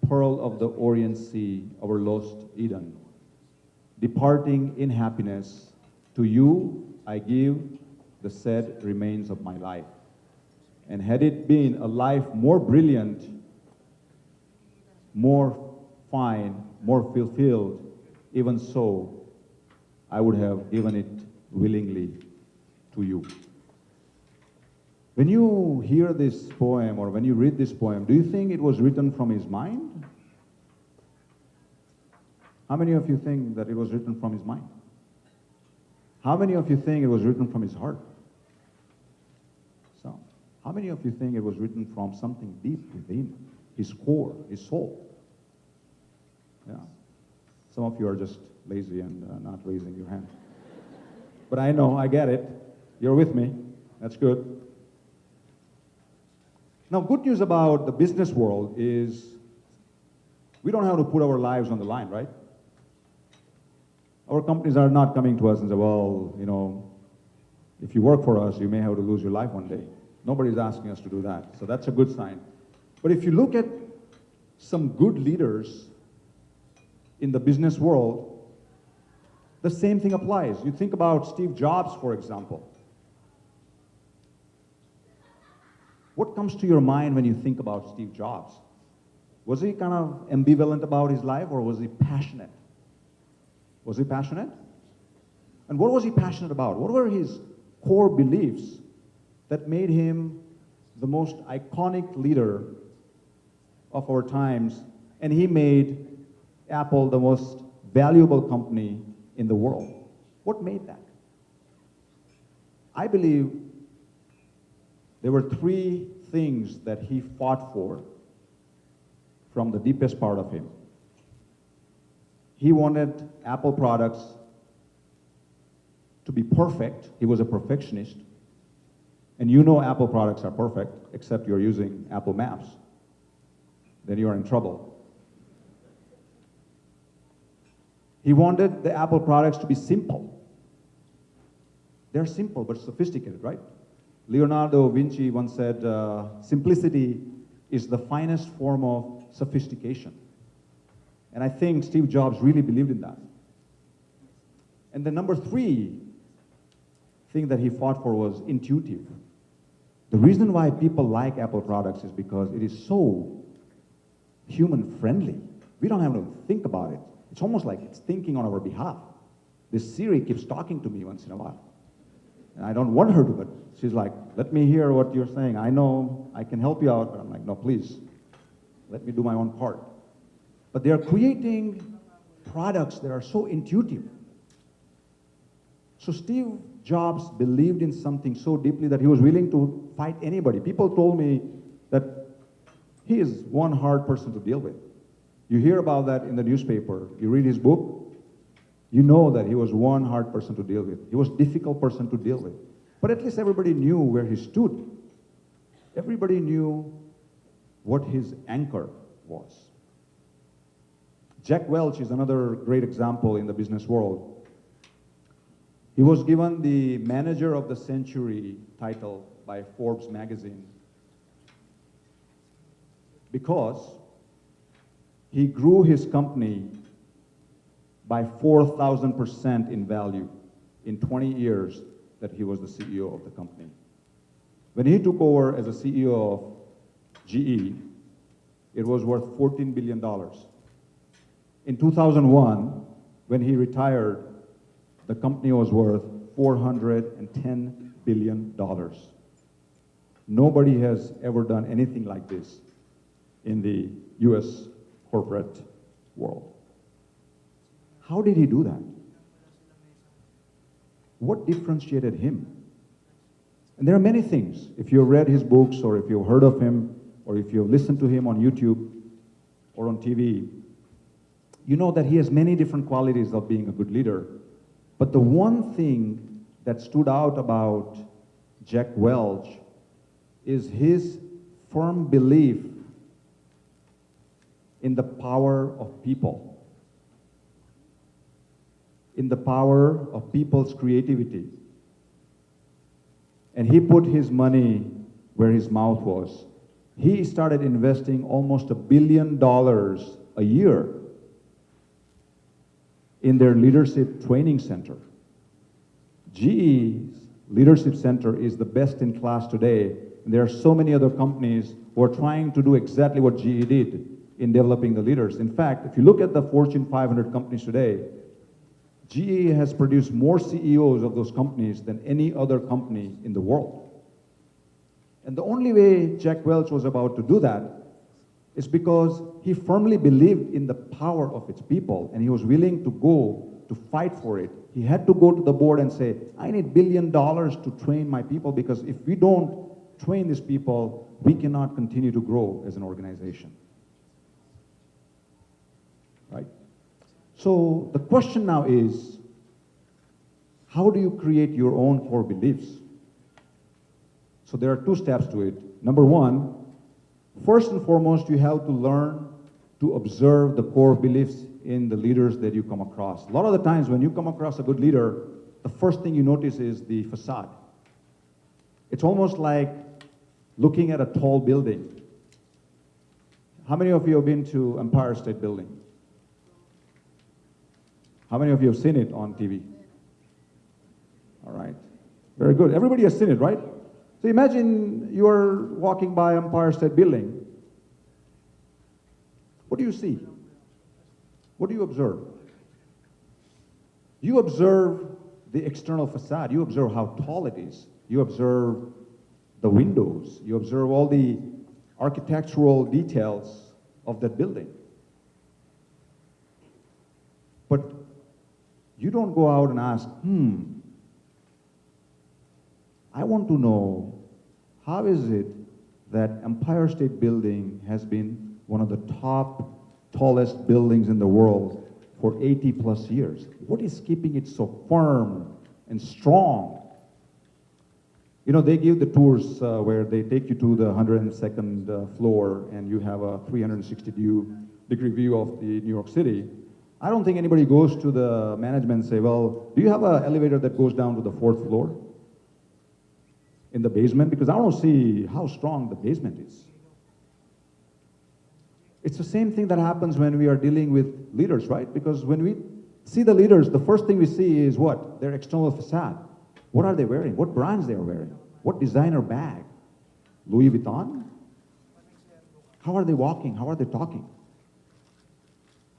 pearl of the Orient Sea, our lost Eden. Departing in happiness, to you I give the sad remains of my life. And had it been a life more brilliant, more fine, more fulfilled, even so, I would have given it willingly to you. When you hear this poem or when you read this poem, do you think it was written from his mind? How many of you think that it was written from his mind? How many of you think it was written from his heart? So, how many of you think it was written from something deep within, his core, his soul? Yeah. Some of you are just lazy and not raising your hand. But I know, I get it. You're with me. That's good. Now, good news about the business world is we don't have to put our lives on the line, right? Our companies are not coming to us and say, well, if you work for us, you may have to lose your life one day. Nobody's asking us to do that. So that's a good sign. But if you look at some good leaders in the business world, the same thing applies. You think about Steve Jobs, for example. What comes to your mind when you think about Steve Jobs? Was he kind of ambivalent about his life, or was he passionate? Was he passionate? And what was he passionate about? What were his core beliefs that made him the most iconic leader of our times, and he made Apple the most valuable company in the world? What made that? I believe there were three things that he fought for from the deepest part of him. He wanted Apple products to be perfect. He was a perfectionist. And Apple products are perfect, except you're using Apple Maps. Then you're in trouble. He wanted the Apple products to be simple. They're simple but sophisticated, right? Leonardo da Vinci once said, simplicity is the finest form of sophistication. And I think Steve Jobs really believed in that. And the number 3 thing that he fought for was intuitive. The reason why people like Apple products is because it is so human-friendly. We don't have to think about it. It's almost like it's thinking on our behalf. This Siri keeps talking to me once in a while. And I don't want her to, but she's like, let me hear what you're saying. I know I can help you out. But I'm like, no, please, let me do my own part. But they are creating products that are so intuitive. So Steve Jobs believed in something so deeply that he was willing to fight anybody. People told me that he is one hard person to deal with. You hear about that in the newspaper. You read his book, you know that he was one hard person to deal with. He was a difficult person to deal with. But at least everybody knew where he stood. Everybody knew what his anchor was. Jack Welch is another great example in the business world. He was given the Manager of the Century title by Forbes magazine because he grew his company by 4,000% in value in 20 years that he was the CEO of the company. When he took over as a CEO of GE, it was worth $14 billion. In 2001, when he retired, the company was worth $410 billion. Nobody has ever done anything like this in the US corporate world. How did he do that? What differentiated him? And there are many things. If you've read his books, or if you've heard of him, or if you've listened to him on YouTube or on TV, you know that he has many different qualities of being a good leader. But the one thing that stood out about Jack Welch is his firm belief in the power of people, in the power of people's creativity. And he put his money where his mouth was. He started investing almost $1 billion a year in their leadership training center. GE's leadership center is the best in class today. And there are so many other companies who are trying to do exactly what GE did in developing the leaders. In fact, if you look at the Fortune 500 companies today, GE has produced more CEOs of those companies than any other company in the world. And the only way Jack Welch was about to do that is because he firmly believed in the power of its people, and he was willing to go to fight for it. He had to go to the board and say, I need $1 billion to train my people, because if we don't train these people, we cannot continue to grow as an organization. Right? So the question now is, how do you create your own core beliefs? So there are 2 steps to it. Number 1, first and foremost, you have to learn to observe the core beliefs in the leaders that you come across. A lot of the times when you come across a good leader, the first thing you notice is the facade. It's almost like looking at a tall building. How many of you have been to Empire State Building? How many of you have seen it on TV? All right. Very good. Everybody has seen it, right? So imagine you're walking by Empire State Building. What do you see? What do you observe? You observe the external facade. You observe how tall it is. You observe the windows. You observe all the architectural details of that building. But you don't go out and ask, I want to know, how is it that Empire State Building has been one of the top, tallest buildings in the world for 80 plus years? What is keeping it so firm and strong? You know, they give the tours where they take you to the 102nd floor and you have a 360-degree view of the New York City. I don't think anybody goes to the management and say, well, do you have an elevator that goes down to the 4th floor? in the basement? Because I want to see how strong the basement is. It's the same thing that happens when we are dealing with leaders, right? Because when we see the leaders, the first thing we see is what? Their external facade. What are they wearing? What brands they are wearing? What designer bag? Louis Vuitton? How are they walking? How are they talking?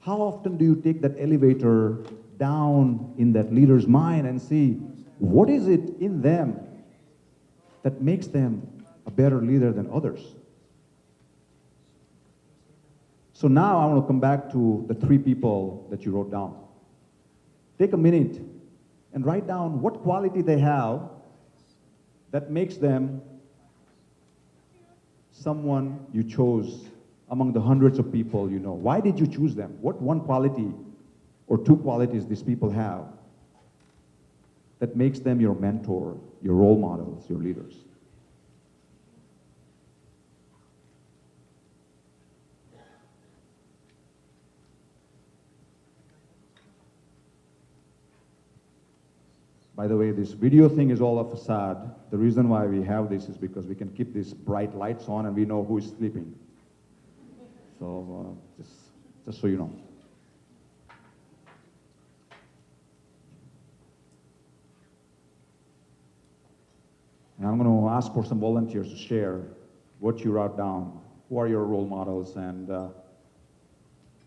How often do you take that elevator down in that leader's mind and see what is it in them that makes them a better leader than others? So now I want to come back to the 3 people that you wrote down. Take a minute and write down what quality they have that makes them someone you chose among the hundreds of people you know. Why did you choose them? What one quality or 2 qualities these people have that makes them your mentor, your role models, your leaders? By the way, this video thing is all a facade. The reason why we have this is because we can keep these bright lights on and we know who is sleeping. So just so you know. And I'm going to ask for some volunteers to share what you wrote down. Who are your role models and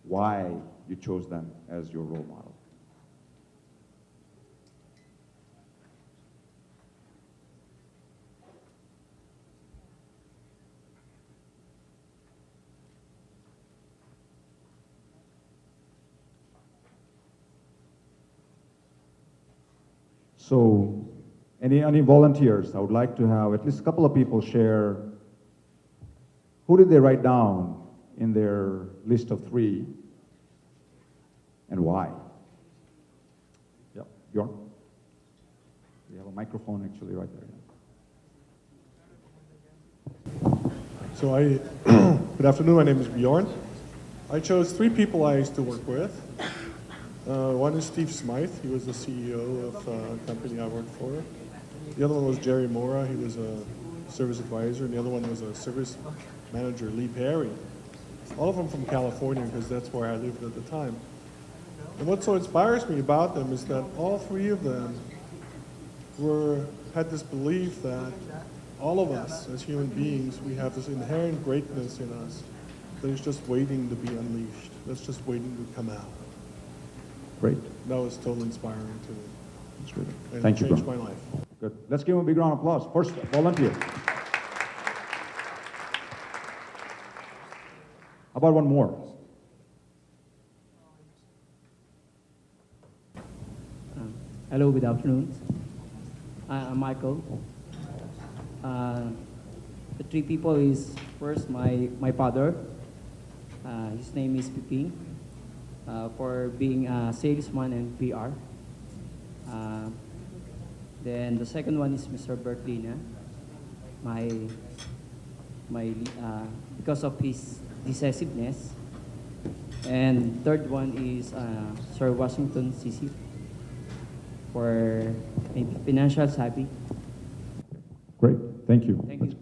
why you chose them as your role model? So, any volunteers? I would like to have at least a couple of people share who did they write down in their list of 3 and why? Yep, Bjorn? We have a microphone actually right there. So good afternoon, my name is Bjorn. I chose 3 people I used to work with. One is Steve Smythe, he was the CEO of a company I worked for. The other one was Jerry Mora, he was a service advisor, and the other one was a service manager, Lee Perry. All of them from California, because that's where I lived at the time. And what so inspires me about them is that all 3 of them had this belief that all of us as human beings, we have this inherent greatness in us that is just waiting to be unleashed, that's just waiting to come out. Great. That was totally inspiring to me. That's great. And Thank you, it changed Bjorn. my life. Good. Let's give him a big round of applause. First volunteer. How about one more? Hello, good afternoon. I'm Michael. The 3 people is first my father. His name is Piping, for being a salesman and PR. Then the second one is Mr. Bert Lina, because of his decisiveness. And third one is Sir Washington CC, for financial savvy. Great. Thank you. Thank you.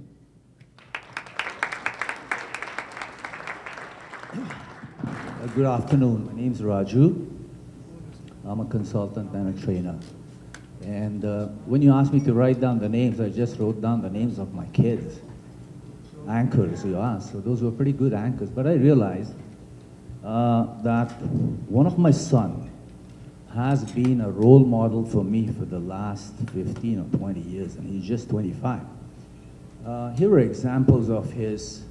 Good afternoon. My name is Raju. I'm a consultant and a trainer. And when you asked me to write down the names, I just wrote down the names of my kids. Anchors, you asked. So those were pretty good anchors. But I realized that one of my sons has been a role model for me for the last 15 or 20 years, and he's just 25. Here are examples of his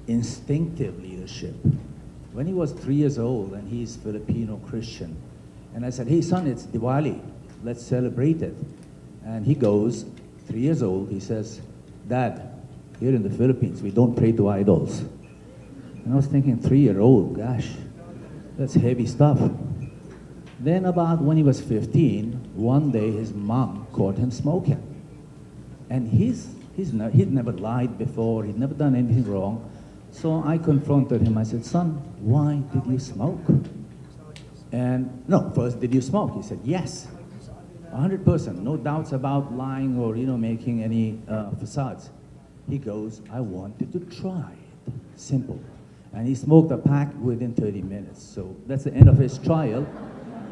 instinctive leadership. When he was 3 years old, and he's Filipino Christian, and I said, hey son, it's Diwali, let's celebrate it. And he goes, 3 years old, he says, Dad, here in the Philippines, we don't pray to idols. And I was thinking, 3-year-old, gosh, that's heavy stuff. Then about when he was 15, one day his mom caught him smoking. And he'd never lied before, he'd never done anything wrong. So I confronted him, I said, son, why did you smoke? And no, first, did you smoke? He said, yes. 100%, no doubts about lying or, making any facades. He goes, I wanted to try it. Simple. And he smoked a pack within 30 minutes. So that's the end of his trial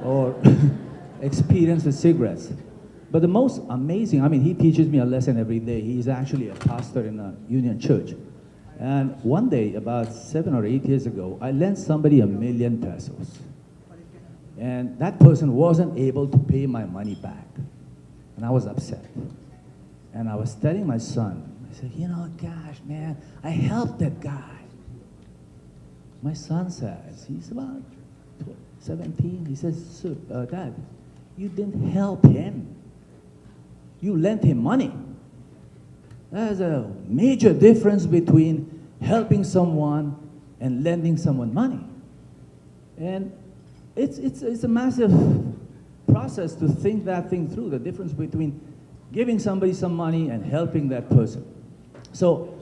or experience with cigarettes. But the most amazing, he teaches me a lesson every day. He's actually a pastor in a union church. And one day, about 7 or 8 years ago, I lent somebody ₱1,000,000. And that person wasn't able to pay my money back. And I was upset. And I was telling my son, I said, gosh, man, I helped that guy. My son says, he's about 17, he says, Dad, you didn't help him. You lent him money. There's a major difference between helping someone and lending someone money. And it's a massive process to think that thing through, the difference between giving somebody some money and helping that person. So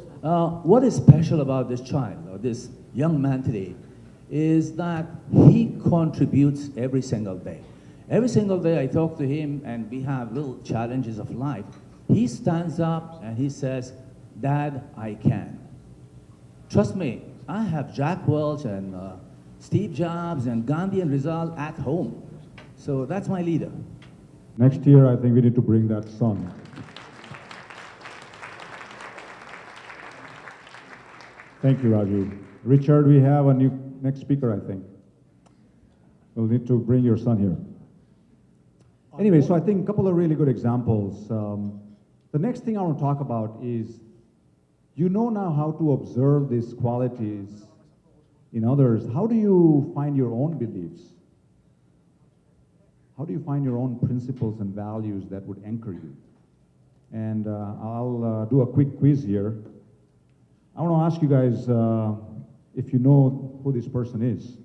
what is special about this child, or this young man today, is that he contributes every single day. Every single day I talk to him and we have little challenges of life. He stands up and he says, Dad, I can. Trust me, I have Jack Welch and Steve Jobs and Gandhi and Rizal at home. So that's my leader. Next year, I think we need to bring that son. Thank you, Raju. Richard, we have a next speaker, I think. We'll need to bring your son here. Anyway, so I think a couple of really good examples. The next thing I want to talk about is, you know now how to observe these qualities in others. How do you find your own beliefs? How do you find your own principles and values that would anchor you? And I'll do a quick quiz here. I want to ask you guys if you know who this person is.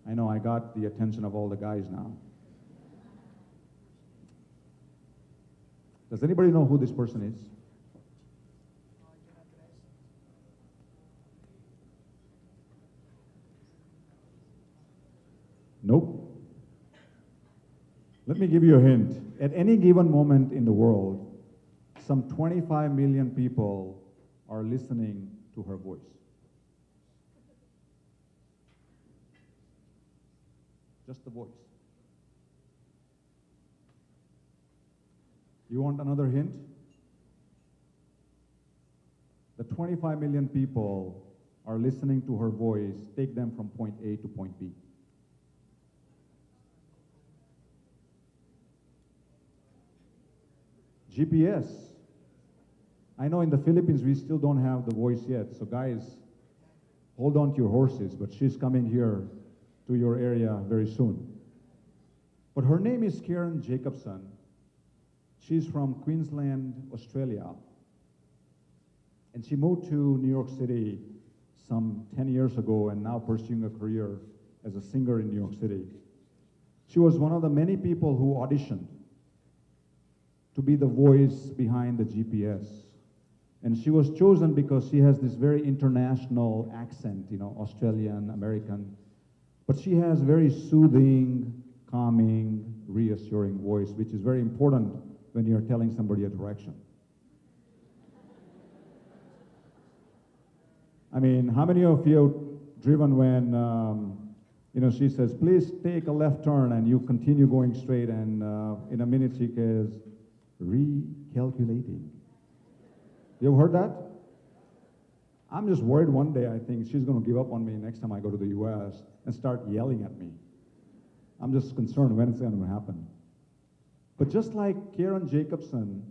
I know I got the attention of all the guys now. Does anybody know who this person is? Nope. Let me give you a hint. At any given moment in the world, some 25 million people are listening to her voice. Just the voice. You want another hint? The 25 million people are listening to her voice, take them from point A to point B. GPS. I know in the Philippines we still don't have the voice yet, so guys, hold on to your horses, but she's coming here to your area very soon. But her name is Karen Jacobson. She's from Queensland, Australia. And she moved to New York City some 10 years ago and now pursuing a career as a singer in New York City. She was one of the many people who auditioned to be the voice behind the GPS. And she was chosen because she has this very international accent, Australian, American. But she has very soothing, calming, reassuring voice, which is very important when you're telling somebody a direction. I mean, how many of you have driven when, she says, please take a left turn, and you continue going straight, and in a minute she says, recalculating. You ever heard that? I'm just worried one day I think she's going to give up on me next time I go to the U.S. and start yelling at me. I'm just concerned when it's going to happen. But just like Karen Jacobson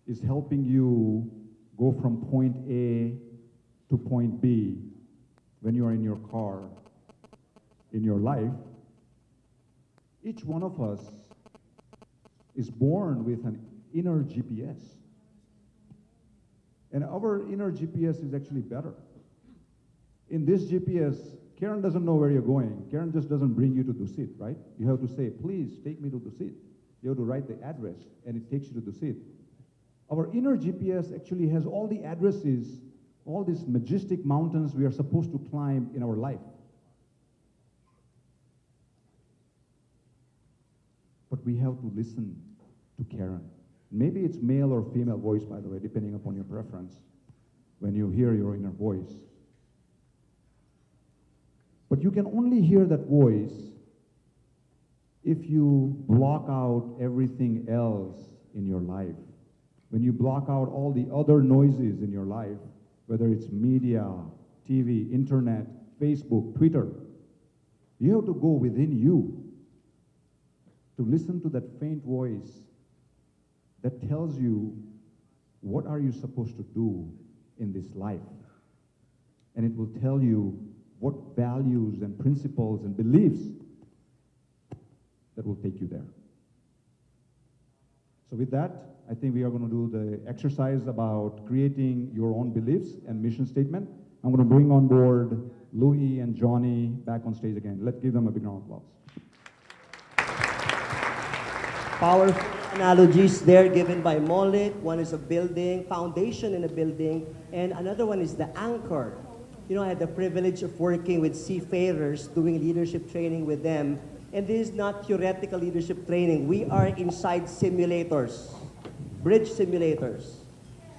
is helping you go from point A to point B when you are in your car, in your life, each one of us is born with an inner GPS. And our inner GPS is actually better. In this GPS, Karen doesn't know where you're going. Karen just doesn't bring you to Dusit, right? You have to say, please take me to Dusit. You have to write the address, and it takes you to Dusit. Our inner GPS actually has all the addresses, all these majestic mountains we are supposed to climb in our life. we have to listen to Karen. Maybe it's male or female voice, by the way, depending upon your preference, when you hear your inner voice. But you can only hear that voice if you block out everything else in your life. When you block out all the other noises in your life, whether it's media, TV, internet, Facebook, Twitter, you have to go within you to listen to that faint voice that tells you what are you supposed to do in this life. And it will tell you what values and principles and beliefs that will take you there. So with that, I think we are going to do the exercise about creating your own beliefs and mission statement. I'm going to bring on board Louis and Johnny back on stage again. Let's give them a big round of applause. Powerful analogies there given by Maulikh. One is a building, foundation in a building, and another one is the anchor. You know, I had the privilege of working with seafarers, doing leadership training with them. And this is not theoretical leadership training. We are inside simulators, bridge simulators.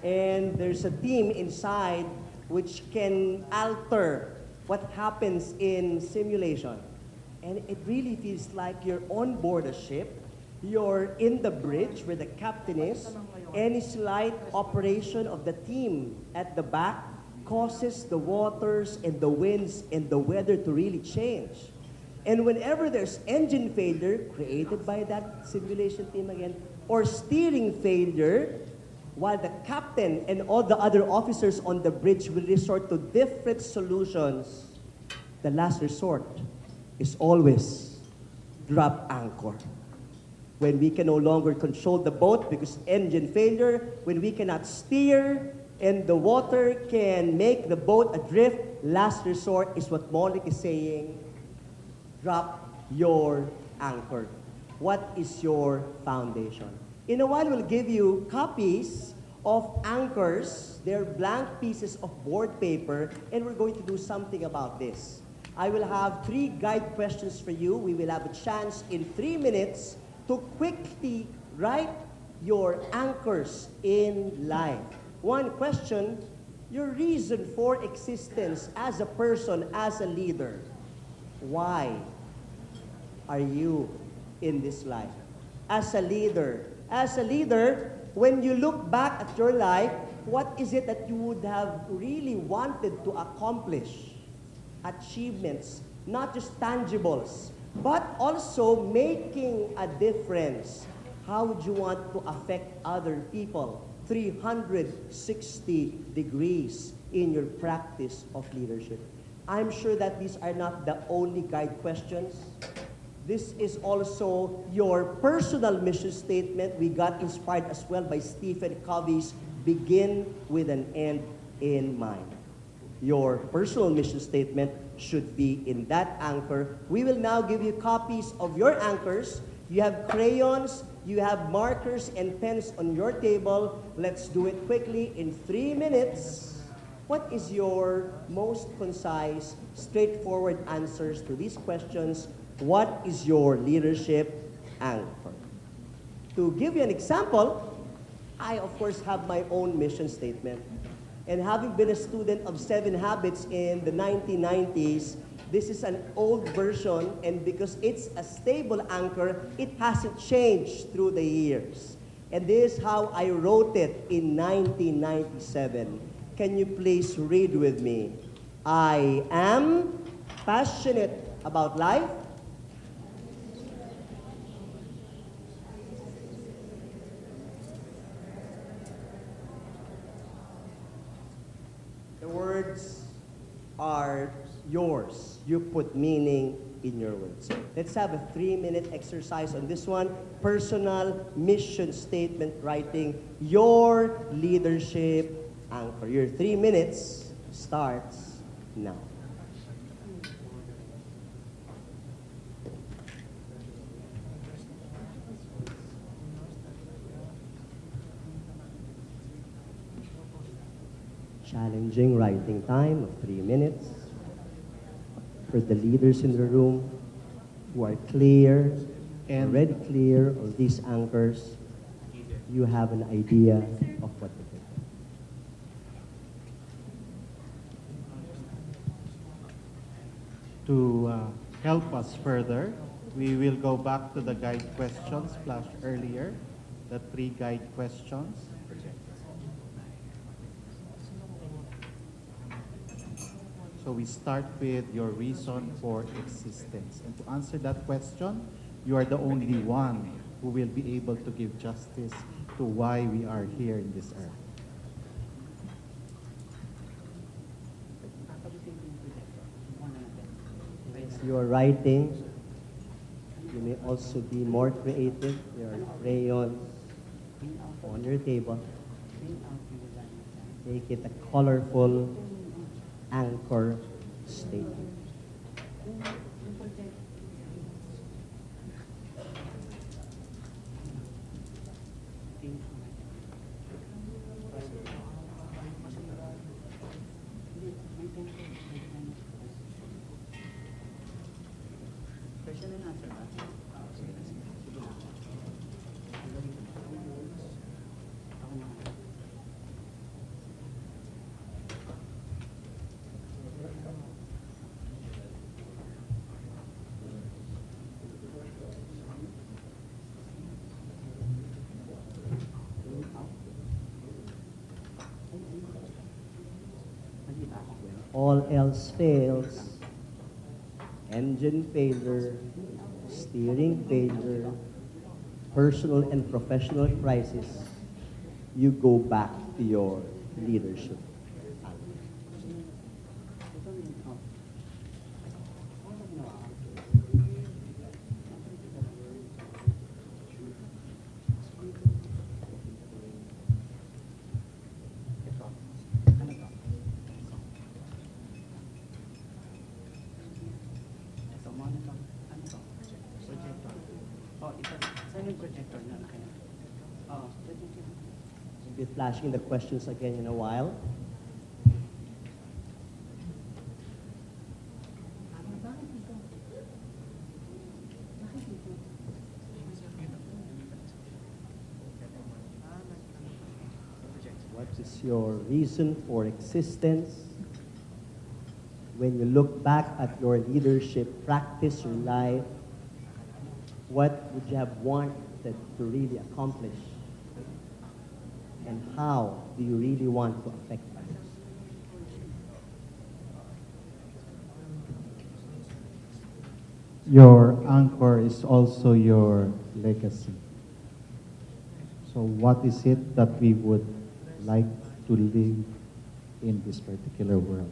And there's a team inside which can alter what happens in simulation. And it really feels like you're on board a ship. You're in the bridge where the captain is. Any slight operation of the team at the back causes the waters and the winds and the weather to really change. And whenever there's engine failure, created by that simulation team again, or steering failure, while the captain and all the other officers on the bridge will resort to different solutions, the last resort is always drop anchor. When we can no longer control the boat because engine failure, when we cannot steer and the water can make the boat adrift, last resort is what Maulikh is saying, drop your anchor. What is your foundation? In a while, we'll give you copies of anchors. They're blank pieces of board paper, and we're going to do something about this. I will have 3 guide questions for you. We will have a chance in 3 minutes to quickly write your anchors in life. One question, your reason for existence as a person, as a leader. Why are you in this life? As a leader, when you look back at your life, what is it that you would have really wanted to accomplish? Achievements, not just tangibles, but also making a difference. How would you want to affect other people? 360 degrees in your practice of leadership. I'm sure that these are not the only guide questions. This is also your personal mission statement. We got inspired as well by Stephen Covey's Begin with an End in Mind. Your personal mission statement should be in that anchor. We will now give you copies of your anchors. You have crayons, you have markers and pens on your table. Let's do it quickly in 3 minutes. What is your most concise, straightforward answers to these questions? What is your leadership anchor? To give you an example, I of course have my own mission statement. And having been a student of 7 Habits in the 1990s, this is an old version, and because it's a stable anchor, it hasn't changed through the years. And this is how I wrote it in 1997. Can you please read with me? I am passionate about life. The words are yours. You put meaning in your words. Let's have a 3-minute exercise on this one. Personal mission statement writing, your leadership anchor. Your 3 minutes starts now. Challenging writing time of 3 minutes. For the leaders in the room who are clear, And already clear of these anchors, you have an idea of what to do. to help us further, we will go back to the guide questions flashed earlier, the 3 guide questions. So we start with your reason for existence. And to answer that question, you are the only one who will be able to give justice to why we are here in this earth. As you are writing, you may also be more creative. There are crayons on your table. Make it a colorful anchor statement. All else fails, engine failure, steering failure, personal and professional crisis, you go back to your leadership. We'll be flashing the questions again in a while. What is your reason for existence? When you look back at your leadership practice, your life, what would you have wanted to really accomplish? And how do you really want to affect others? Your anchor is also your legacy. So what is it that we would like to live in this particular world?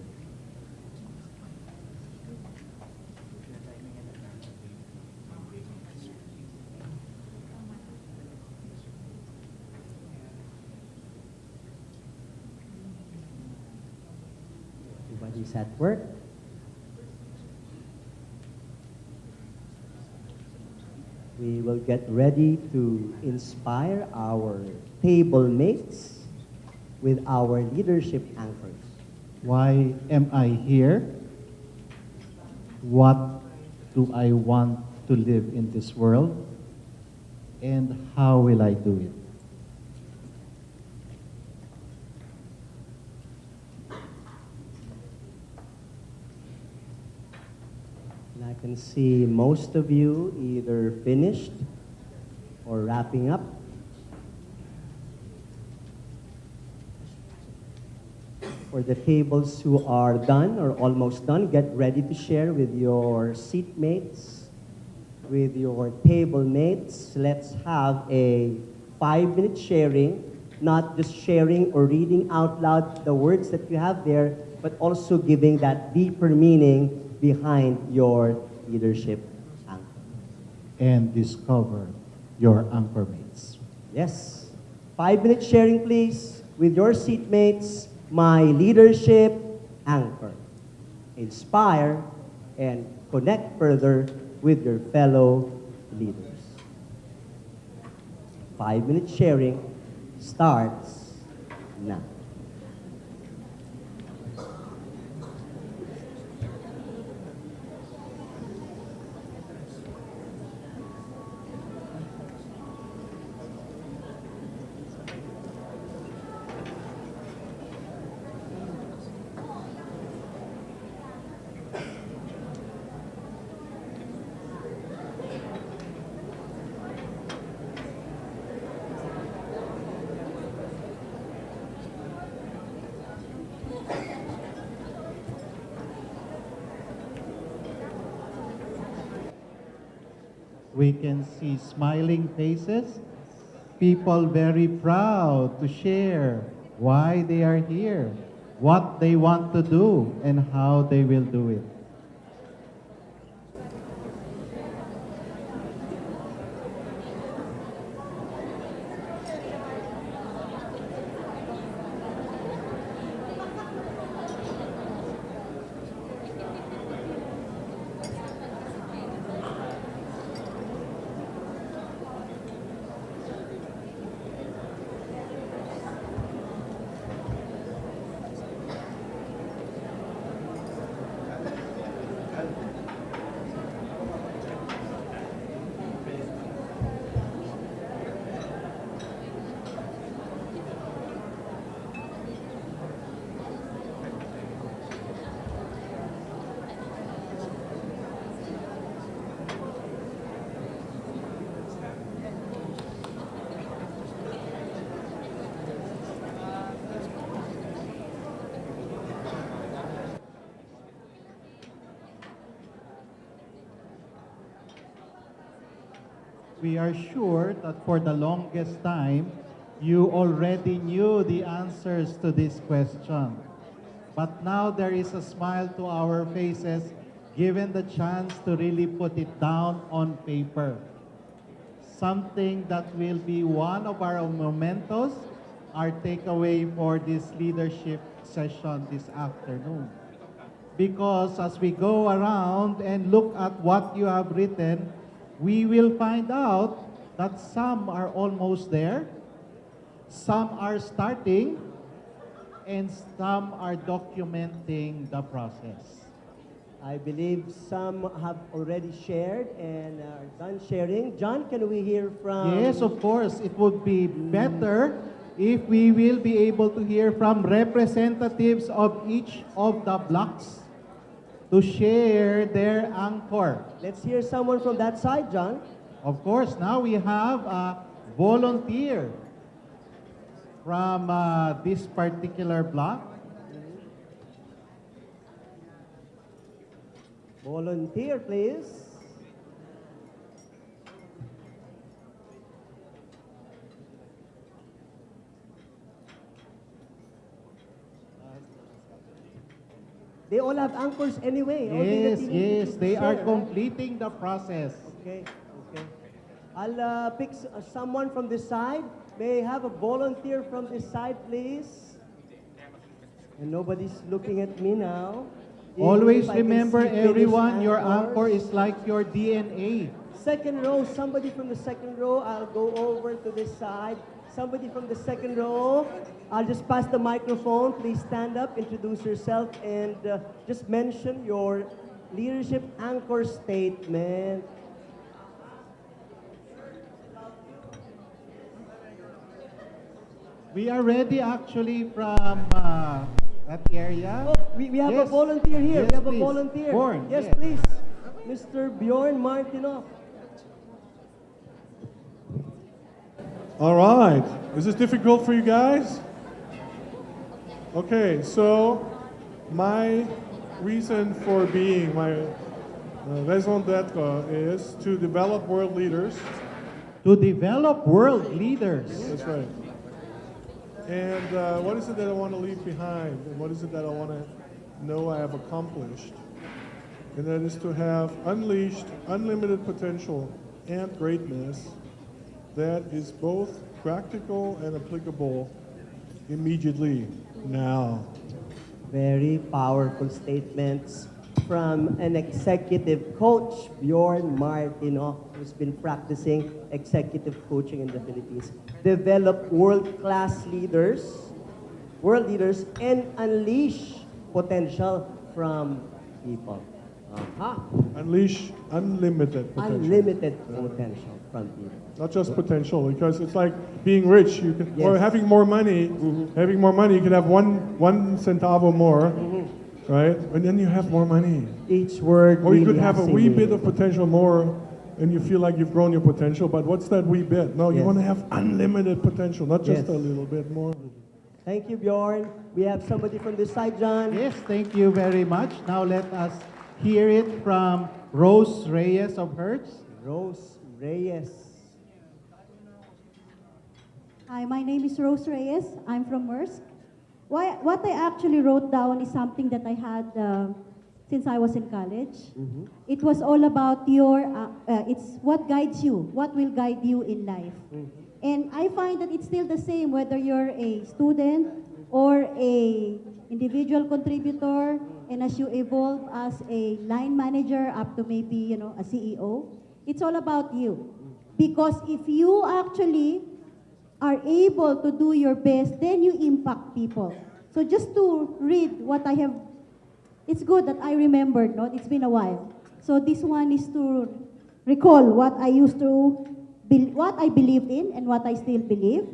Everybody's at work. We will get ready to inspire our table mates with our leadership anchors. Why am I here? What do I want to live in this world? And how will I do it? And I can see most of you either finished or wrapping up. For the tables who are done or almost done, get ready to share with your seatmates, with your table mates. Let's have a 5-minute sharing, not just sharing or reading out loud the words that you have there, but also giving that deeper meaning behind your leadership anchor. And discover your anchor mates. Yes. 5-minute sharing, please, with your seatmates. My leadership anchor. Inspire and connect further with your fellow leaders. 5-minute sharing starts now. we can see smiling faces, people very proud to share why they are here, what they want to do, and how they will do it. We are sure that for the longest time, you already knew the answers to this question. But now there is a smile to our faces, given the chance to really put it down on paper. Something that will be one of our mementos, our takeaway for this leadership session this afternoon. Because as we go around and look at what you have written, we will find out that some are almost there, some are starting, and some are documenting the process. I believe some have already shared and are done sharing. John, can we hear from... Yes, of course. It would be better if we will be able to hear from representatives of each of the blocks to share their anchor. Let's hear someone from that side, John. Of course, now we have a volunteer from this particular block. Volunteer, please. They all have anchors anyway. All Yes, they need yes, to they are share, right? completing the process. Okay, okay. I'll pick someone from this side. May I have a volunteer from this side, please? And nobody's looking at me now. Always If I can remember, see finished everyone, your anchor anchors. is like your DNA. Second row, somebody from the second row. I'll go over to this side. Somebody from the second row. I'll just pass the microphone. Please stand up, introduce yourself, and just mention your leadership anchor statement. We are ready actually from that area. Oh, we have a Yes. volunteer here. Yes, We have a please. volunteer. Born, Yes, yes. please. Mr. Bjorn Martinoff. All right. Is this difficult for you guys? Okay, so my reason for being, my raison d'être is to develop world leaders. To develop world leaders. That's right. And what is it that I want to leave behind? And what is it that I want to know I have accomplished? And that is to have unleashed, unlimited potential and greatness that is both practical and applicable immediately, now. Very powerful statements from an executive coach, Bjorn Martinoff, who's been practicing executive coaching in the Philippines. Develop world-class leaders, and unleash potential from people. Unleash unlimited potential. Unlimited potential from people. Not just potential, because it's like being rich. You can, or Yes. having more money. Having more money, you can have one centavo more, right? And then you have more money. Each word Or you really could have a has wee meaning. bit of potential more, and you feel like you've grown your potential. But what's that wee bit? No, you Yes. want to have unlimited potential, not just Yes. a little bit more. Thank you, Bjorn. We have somebody from this side, John. Yes, thank you very much. Now let us hear it from Rose Reyes of Hertz. Rose Reyes. Hi, my name is Rose Reyes. I'm from Mersk. What I actually wrote down is something that I had since I was in college. It was all about it's what guides you, what will guide you in life. And I find that it's still the same whether you're a student or a individual contributor, and as you evolve as a line manager up to maybe, a CEO, it's all about you. Because if you actually are able to do your best, then you impact people. So just to read what I have, it's good that I remembered, no? It's been a while. So this one is to recall what I used to, what I believed in and what I still believe.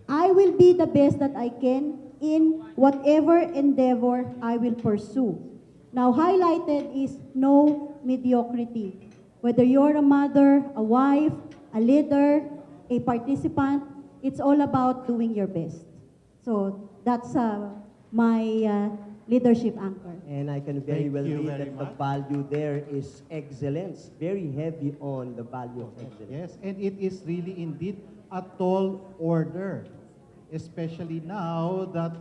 I will be the best that I can in whatever endeavor I will pursue. Now, highlighted is no mediocrity. Whether you're a mother, a wife, a leader, a participant, it's all about doing your best. So that's my leadership anchor. And I can very Thank well you read very that the much. value there is excellence. Very heavy on the value of excellence. Yes, and it is really indeed a tall order, especially now that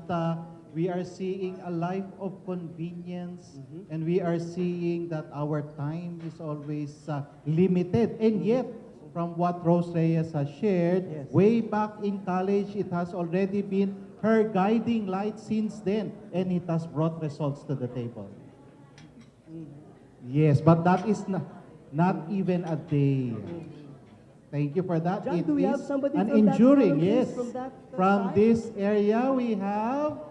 we are seeing a life of convenience, and we are seeing that our time is always limited. And yet, from what Rose Reyes has shared, Yes. way back in college, it has already been her guiding light since then, and it has brought results to the table. Yes, but that is not even a day. Thank you for that. John, It do we is have somebody an from that enduring, volunteers yes. from that From side? this area, we have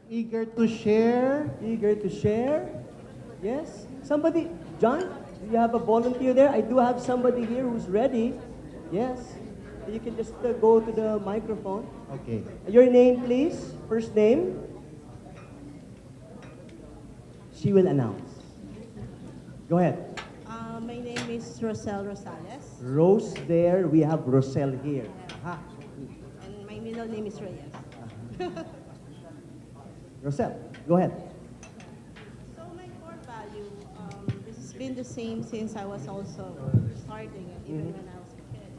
eager to share. Eager to share? Yes? Somebody, John, do you have a volunteer there? I do have somebody here who's ready. Yes? You can just go to the microphone. Okay. Your name, please. First name. She will announce. Go ahead. My name is Rosel Rosales, Rose there, we have Rosel here. Aha. and my middle name is Reyes. Rosel, go ahead. So my core value, this has been the same since I was also starting, and even when I was a kid.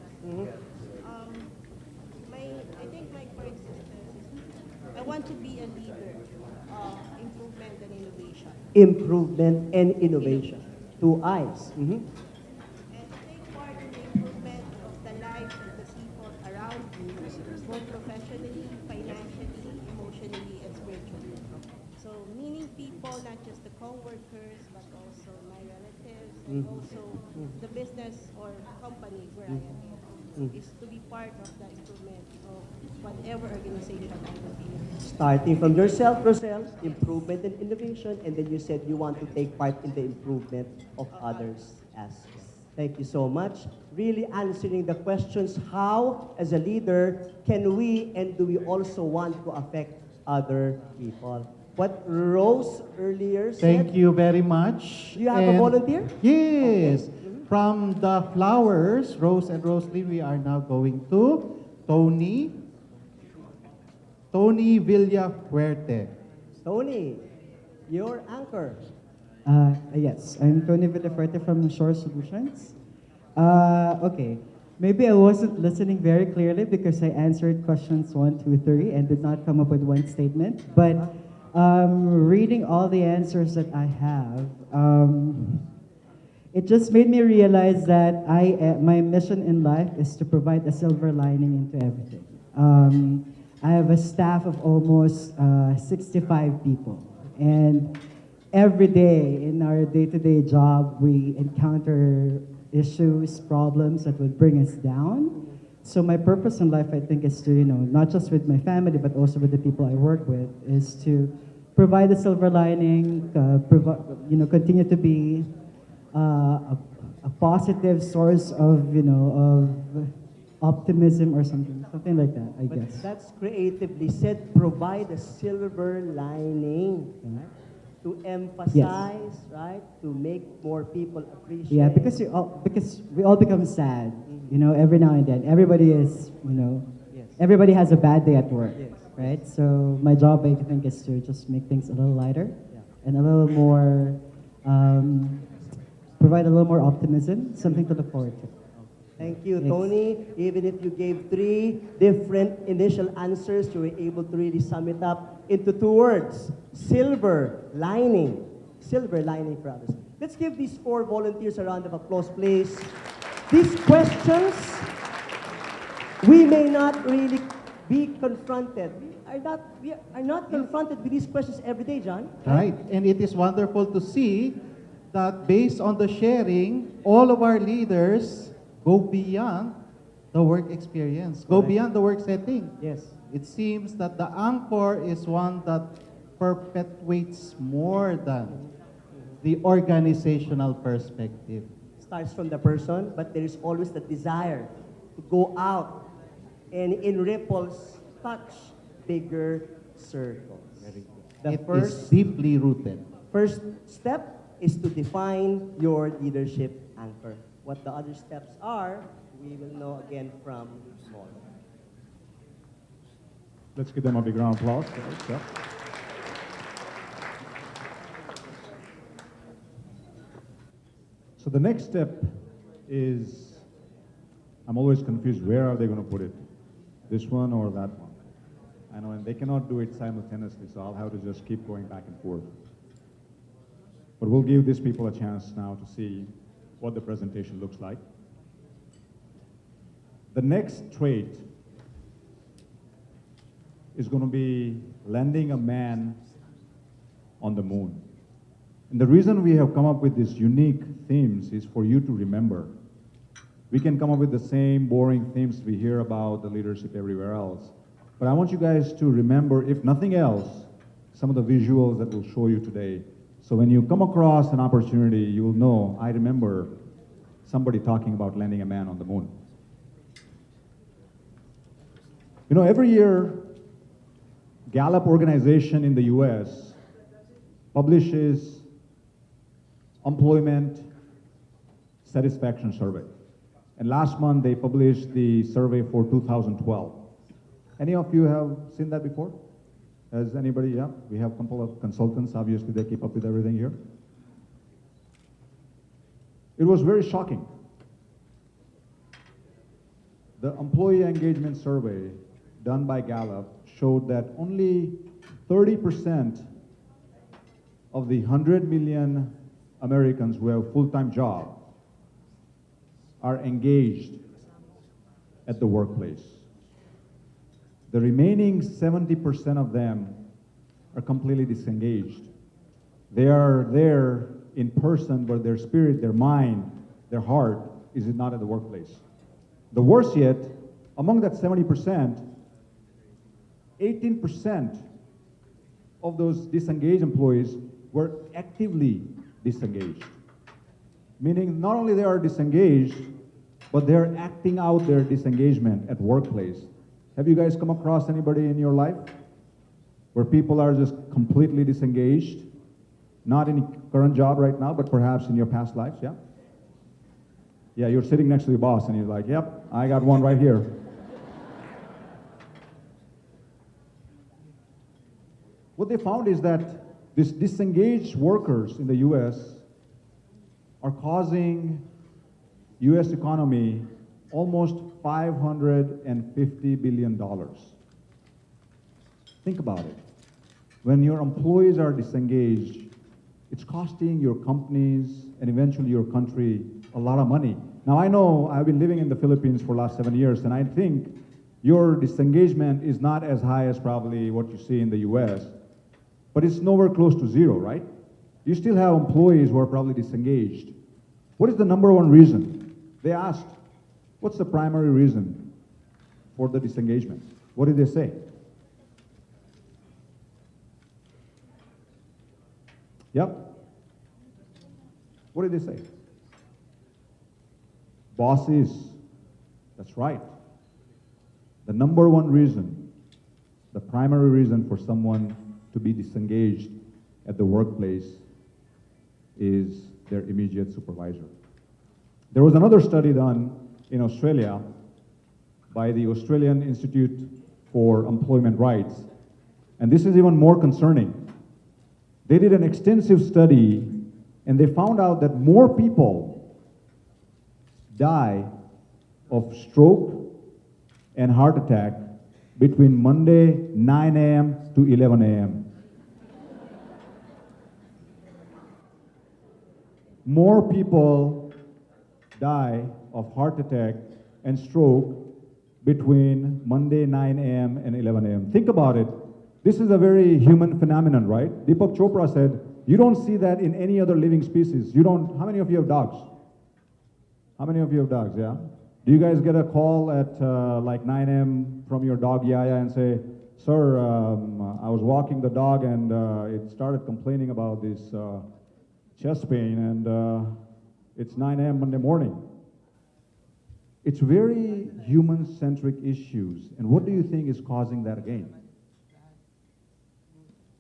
I think my core existence is I want to be a leader of improvement and innovation. Improvement and innovation. Two eyes. And to take part in the improvement of the lives of the people around you, both professionally, financially, emotionally, and spiritually. So meaning people, not just the co-workers, but also my relatives, and also the business or company where I am in, is to be part of the improvement of whatever organization I will be in. Starting from yourself, Rosel, improvement and innovation, and then you said you want to take part in the improvement of others as well. Thank you so much. Really answering the questions, how, as a leader, can we and do we also want to affect other people? What Rose earlier said. Thank you very much. Do you have a volunteer? Yes. From the flowers, Rose and Rosalie, we are now going to Tony Villafuerte. Tony, your anchor. Yes, I'm Tony Villafuerte from Shore Solutions. Okay, maybe I wasn't listening very clearly because I answered questions 1, 2, 3 and did not come up with one statement. But reading all the answers that I have, it just made me realize that my mission in life is to provide a silver lining into everything. I have a staff of almost 65 people, and every day in our day-to-day job, we encounter issues, problems that would bring us down. So my purpose in life, I think, is to, not just with my family, but also with the people I work with, is to provide a silver lining, continue to be a positive source of, of optimism or something like that, I But guess. that's creatively said, provide a silver lining, right? To emphasize, right? To make more people appreciate. Yeah, because we all become sad, every now and then. Everybody is, Yes. everybody has a bad day at work, Yes. right? So my job, I think, is to just make things a little lighter Yeah. and a little more, provide a little more optimism, something to look forward to. Thank you, Yes. Tony. Even if you gave three different initial answers, you were able to really sum it up into two words: silver lining. Silver lining for others. Let's give these four volunteers a round of applause, please. These questions, we may not really be confronted. We are not confronted with these questions every day, John. Right, and it is wonderful to see that based on the sharing, all of our leaders go beyond the work experience, go Correct. beyond the work setting. Yes. It seems that the anchor is one that perpetuates more than the organizational perspective. Starts from the person, but there is always the desire to go out and in ripples touch bigger circles. The It is first deeply rooted. First step is to define your leadership anchor. What the other steps are, we will know again from Maulikh. Let's give them a big round of applause. Guys. Yeah. So the next step is, I'm always confused, where are they going to put it? This one or that one? I know, and they cannot do it simultaneously, so I'll have to just keep going back and forth. But we'll give these people a chance now to see what the presentation looks like. The next trait is going to be landing a man on the moon. And the reason we have come up with these unique themes is for you to remember. We can come up with the same boring themes we hear about the leadership everywhere else. But I want you guys to remember, if nothing else, some of the visuals that we'll show you today. So when you come across an opportunity, you will know, I remember somebody talking about landing a man on the moon. You know, every year, Gallup organization in the US publishes employment satisfaction survey. And last month, they published the survey for 2012. Any of you have seen that before? Has anybody? Yeah, we have a couple of consultants. Obviously, they keep up with everything here. It was very shocking. The employee engagement survey done by Gallup showed that only 30% of the 100 million Americans who have a full-time job are engaged at the workplace. The remaining 70% of them are completely disengaged. They are there in person, but their spirit, their mind, their heart is not at the workplace. The worst yet, among that 70%, 18% of those disengaged employees were actively disengaged. Meaning not only they are disengaged, but they're acting out their disengagement at workplace. Have you guys come across anybody in your life where people are just completely disengaged? Not in your current job right now, but perhaps in your past lives, yeah? Yeah, you're sitting next to your boss and you're like, yep, I got one right here. What they found is that these disengaged workers in the US are causing US economy almost $550 billion. Think about it. When your employees are disengaged, it's costing your companies and eventually your country a lot of money. Now I know I've been living in the Philippines for the last 7 years, and I think your disengagement is not as high as probably what you see in the US, but it's nowhere close to zero, right? You still have employees who are probably disengaged. What is the number one reason? They asked, what's the primary reason for the disengagement? What did they say? Yep. What did they say? Bosses. That's right. The number one reason, the primary reason for someone to be disengaged at the workplace is their immediate supervisor. There was another study done in Australia by the Australian Institute for Employment Rights, and this is even more concerning. They did an extensive study and they found out that more people die of stroke and heart attack between Monday 9 a.m. to 11 a.m. More people die of heart attack and stroke between Monday 9 a.m. and 11 a.m. Think about it. This is a very human phenomenon, right? Deepak Chopra said, you don't see that in any other living species. You don't, how many of you have dogs? How many of you have dogs, yeah? Do you guys get a call at like 9 a.m. from your dog Yaya and say, sir, I was walking the dog and it started complaining about this chest pain and it's 9 a.m. Monday morning. It's very human-centric issues. And what do you think is causing that again?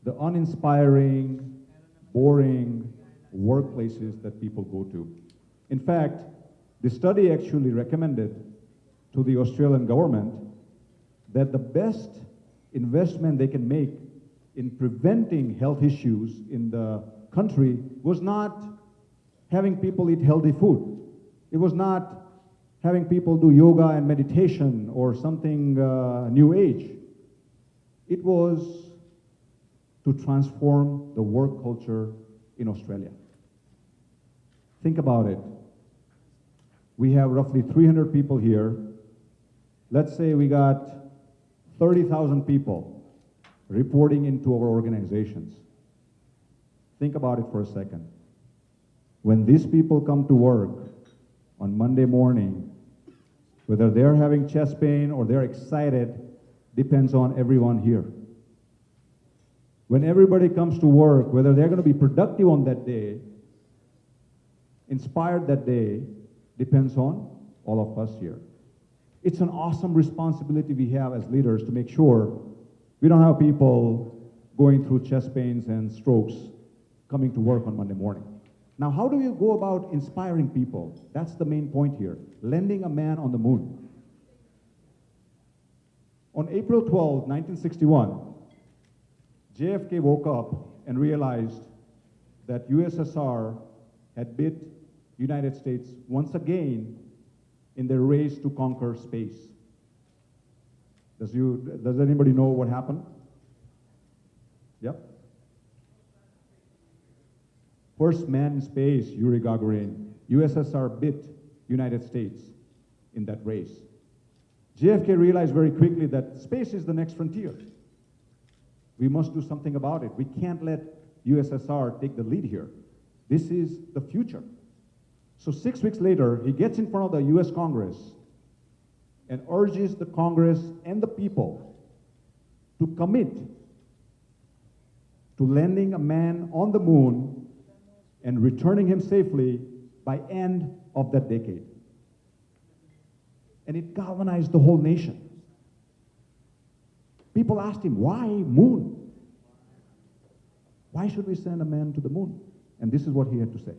The uninspiring, boring workplaces that people go to. In fact, the study actually recommended to the Australian government that the best investment they can make in preventing health issues in the country was not having people eat healthy food. It was not having people do yoga and meditation or something new age. It was to transform the work culture in Australia. Think about it. We have roughly 300 people here. Let's say we got 30,000 people reporting into our organizations. Think about it for a second. When these people come to work on Monday morning, whether they're having chest pain or they're excited, depends on everyone here. When everybody comes to work, whether they're going to be productive on that day, inspired that day, depends on all of us here. It's an awesome responsibility we have as leaders to make sure we don't have people going through chest pains and strokes coming to work on Monday morning. Now, how do you go about inspiring people? That's the main point here. Landing a man on the moon. On April 12, 1961, JFK woke up and realized that USSR had beat United States once again in their race to conquer space. Does anybody know what happened? Yep. First man in space, Yuri Gagarin. USSR beat United States in that race. JFK realized very quickly that space is the next frontier. We must do something about it. We can't let USSR take the lead here. This is the future. So 6 weeks later, he gets in front of the US Congress and urges the Congress and the people to commit to landing a man on the moon and returning him safely by end of that decade. And it galvanized the whole nation. People asked him, why moon? Why should we send a man to the moon? And this is what he had to say.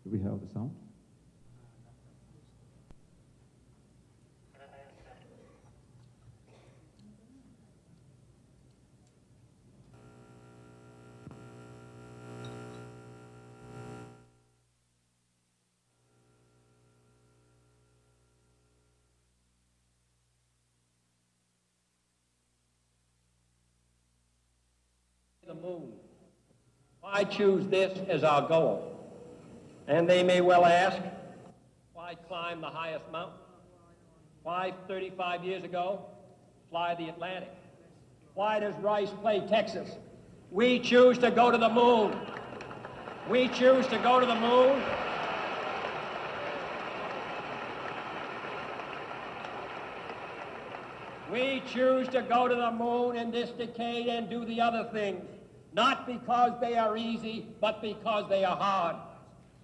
Do we have the sound? The moon. Why choose this as our goal? And they may well ask, why climb the highest mountain? Why 35 years ago fly the Atlantic? Why does Rice play Texas? We choose to go to the moon. We choose to go to the moon. We choose to go to the moon in this decade and do the other things, not because they are easy, but because they are hard.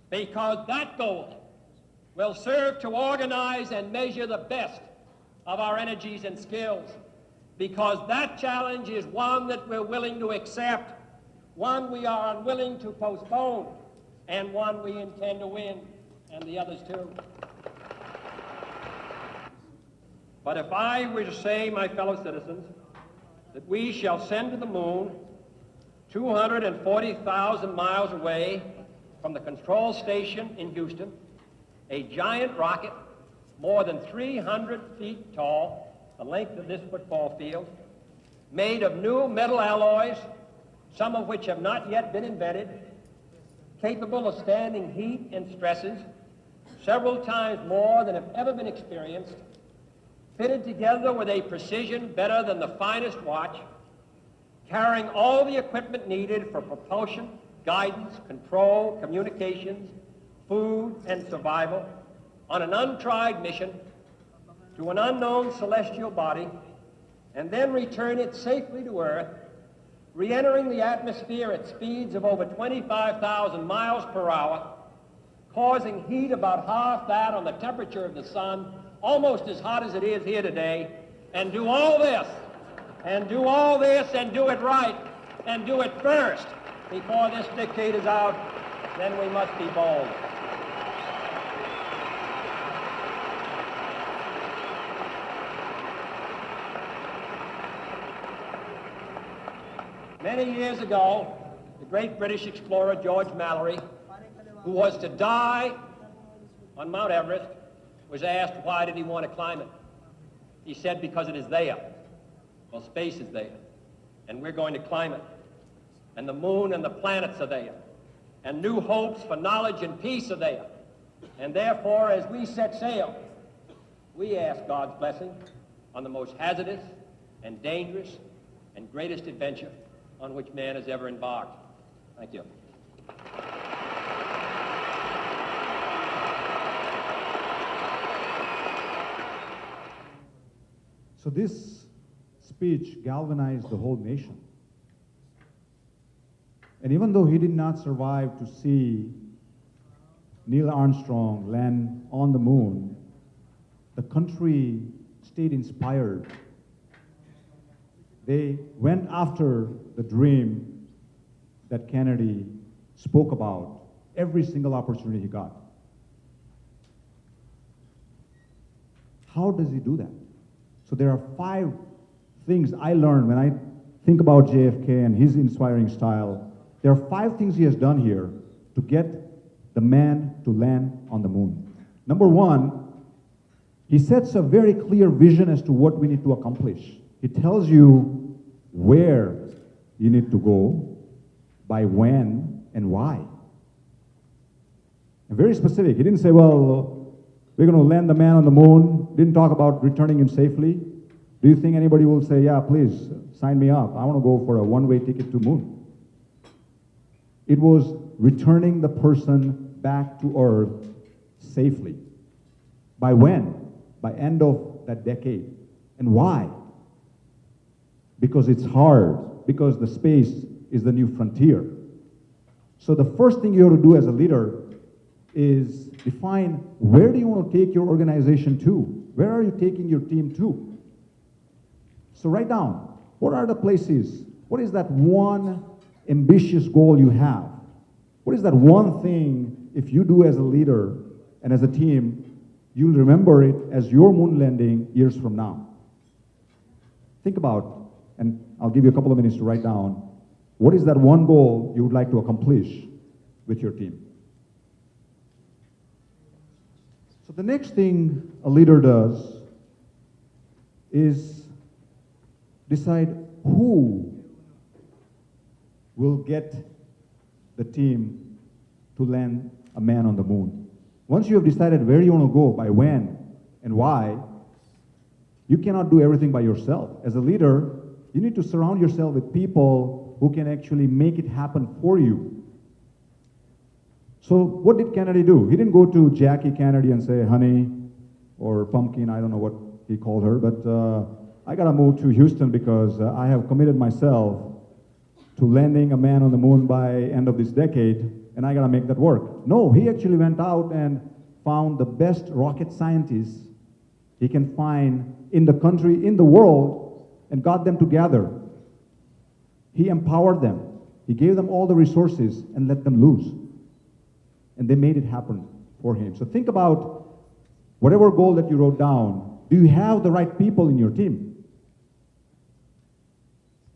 Because that goal will serve to organize and measure the best of our energies and skills. Because that challenge is one that we're willing to accept, one we are unwilling to postpone, and one we intend to win, and the others too. But if I were to say, my fellow citizens, that we shall send to the moon 240,000 miles away from the control station in Houston, a giant rocket more than 300 feet tall, the length of this football field, made of new metal alloys, some of which have not yet been invented, capable of standing heat and stresses several times more than have ever been experienced, fitted together with a precision better than the finest watch, carrying all the equipment needed for propulsion, guidance, control, communications, food, and survival on an untried mission to an unknown celestial body, and then return it safely to Earth, re-entering the atmosphere at speeds of over 25,000 miles per hour, causing heat about half that on the temperature of the sun, almost as hot as it is here today, and do all this, and do all this, and do it right, and do it first before this decade is out, then we must be bold. Many years ago, the great British explorer George Mallory, who was to die on Mount Everest, was asked why did he want to climb it. He said, because it is there. Well, space is there, and we're going to climb it. And the moon and the planets are there, and new hopes for knowledge and peace are there. And therefore, as we set sail, we ask God's blessing on the most hazardous and dangerous and greatest adventure on which man has ever embarked. Thank you. So this speech galvanized the whole nation. And even though he did not survive to see Neil Armstrong land on the moon, the country stayed inspired. They went after the dream that Kennedy spoke about every single opportunity he got. How does he do that? So there are 5 things I learned when I think about JFK and his inspiring style. There are 5 things he has done here to get the man to land on the moon. Number 1, he sets a very clear vision as to what we need to accomplish. He tells you where you need to go, by when, and why. And very specific. He didn't say, well, we're going to land the man on the moon. Didn't talk about returning him safely. Do you think anybody will say, yeah, please, sign me up. I want to go for a one-way ticket to moon. It was returning the person back to Earth safely. By when? By end of that decade. And why? Because it's hard. Because the space is the new frontier. So the first thing you have to do as a leader is define where do you want to take your organization to? Where are you taking your team to? So write down, what are the places? What is that one ambitious goal you have? What is that one thing, if you do as a leader and as a team, you'll remember it as your moon landing years from now? Think about, and I'll give you a couple of minutes to write down, what is that one goal you would like to accomplish with your team? So the next thing a leader does is decide who will get the team to land a man on the moon. Once you have decided where you want to go, by when, and why, you cannot do everything by yourself. As a leader, you need to surround yourself with people who can actually make it happen for you. So what did Kennedy do? He didn't go to Jackie Kennedy and say, honey, or pumpkin, I don't know what he called her, but I gotta move to Houston because I have committed myself to landing a man on the moon by end of this decade, and I gotta make that work. No, he actually went out and found the best rocket scientists he can find in the country, in the world, and got them together. He empowered them. He gave them all the resources and let them loose. And they made it happen for him. So think about whatever goal that you wrote down, Do you have the right people in your team?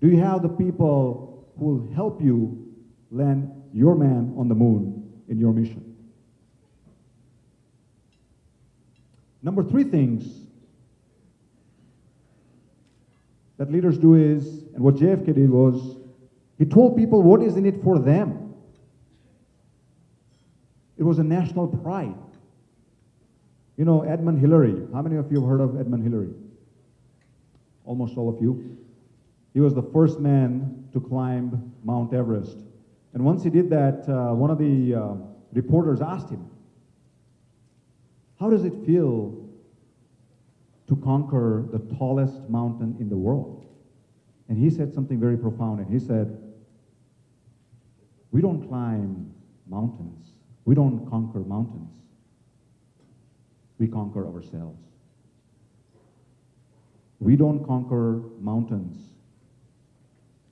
Do you have the people who will help you land your man on the moon in your mission? Number 3 things that leaders do is, and what JFK did was, he told people what is in it for them. It was a national pride. You know, Edmund Hillary. How many of you have heard of Edmund Hillary? Almost all of you. He was the first man to climb Mount Everest. And once he did that, one of the reporters asked him, how does it feel to conquer the tallest mountain in the world? And he said something very profound, and he said, we don't climb mountains. We don't conquer mountains. We conquer ourselves. We don't conquer mountains.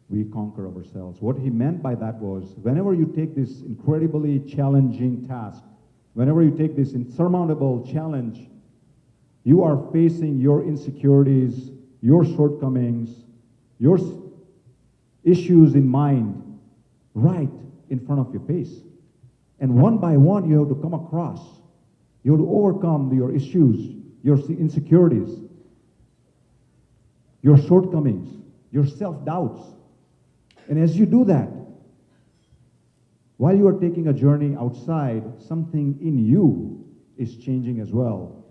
We conquer ourselves. What he meant by that was, whenever you take this incredibly challenging task, whenever you take this insurmountable challenge, you are facing your insecurities, your shortcomings, your issues in mind right in front of your face. And one by one, you have to come across. You have to overcome your issues, your insecurities, your shortcomings, your self-doubts. And as you do that, while you are taking a journey outside, something in you is changing as well.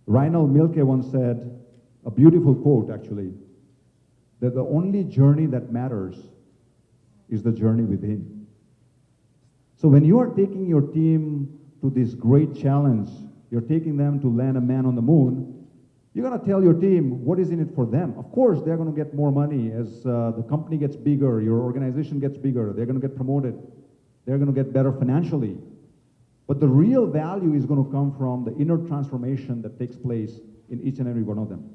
Reinhold Milke once said, a beautiful quote actually, that the only journey that matters is the journey within. So when you are taking your team to this great challenge, you're taking them to land a man on the moon, you're going to tell your team what is in it for them. Of course, they're going to get more money as the company gets bigger, your organization gets bigger, they're going to get promoted, they're going to get better financially. But the real value is going to come from the inner transformation that takes place in each and every one of them.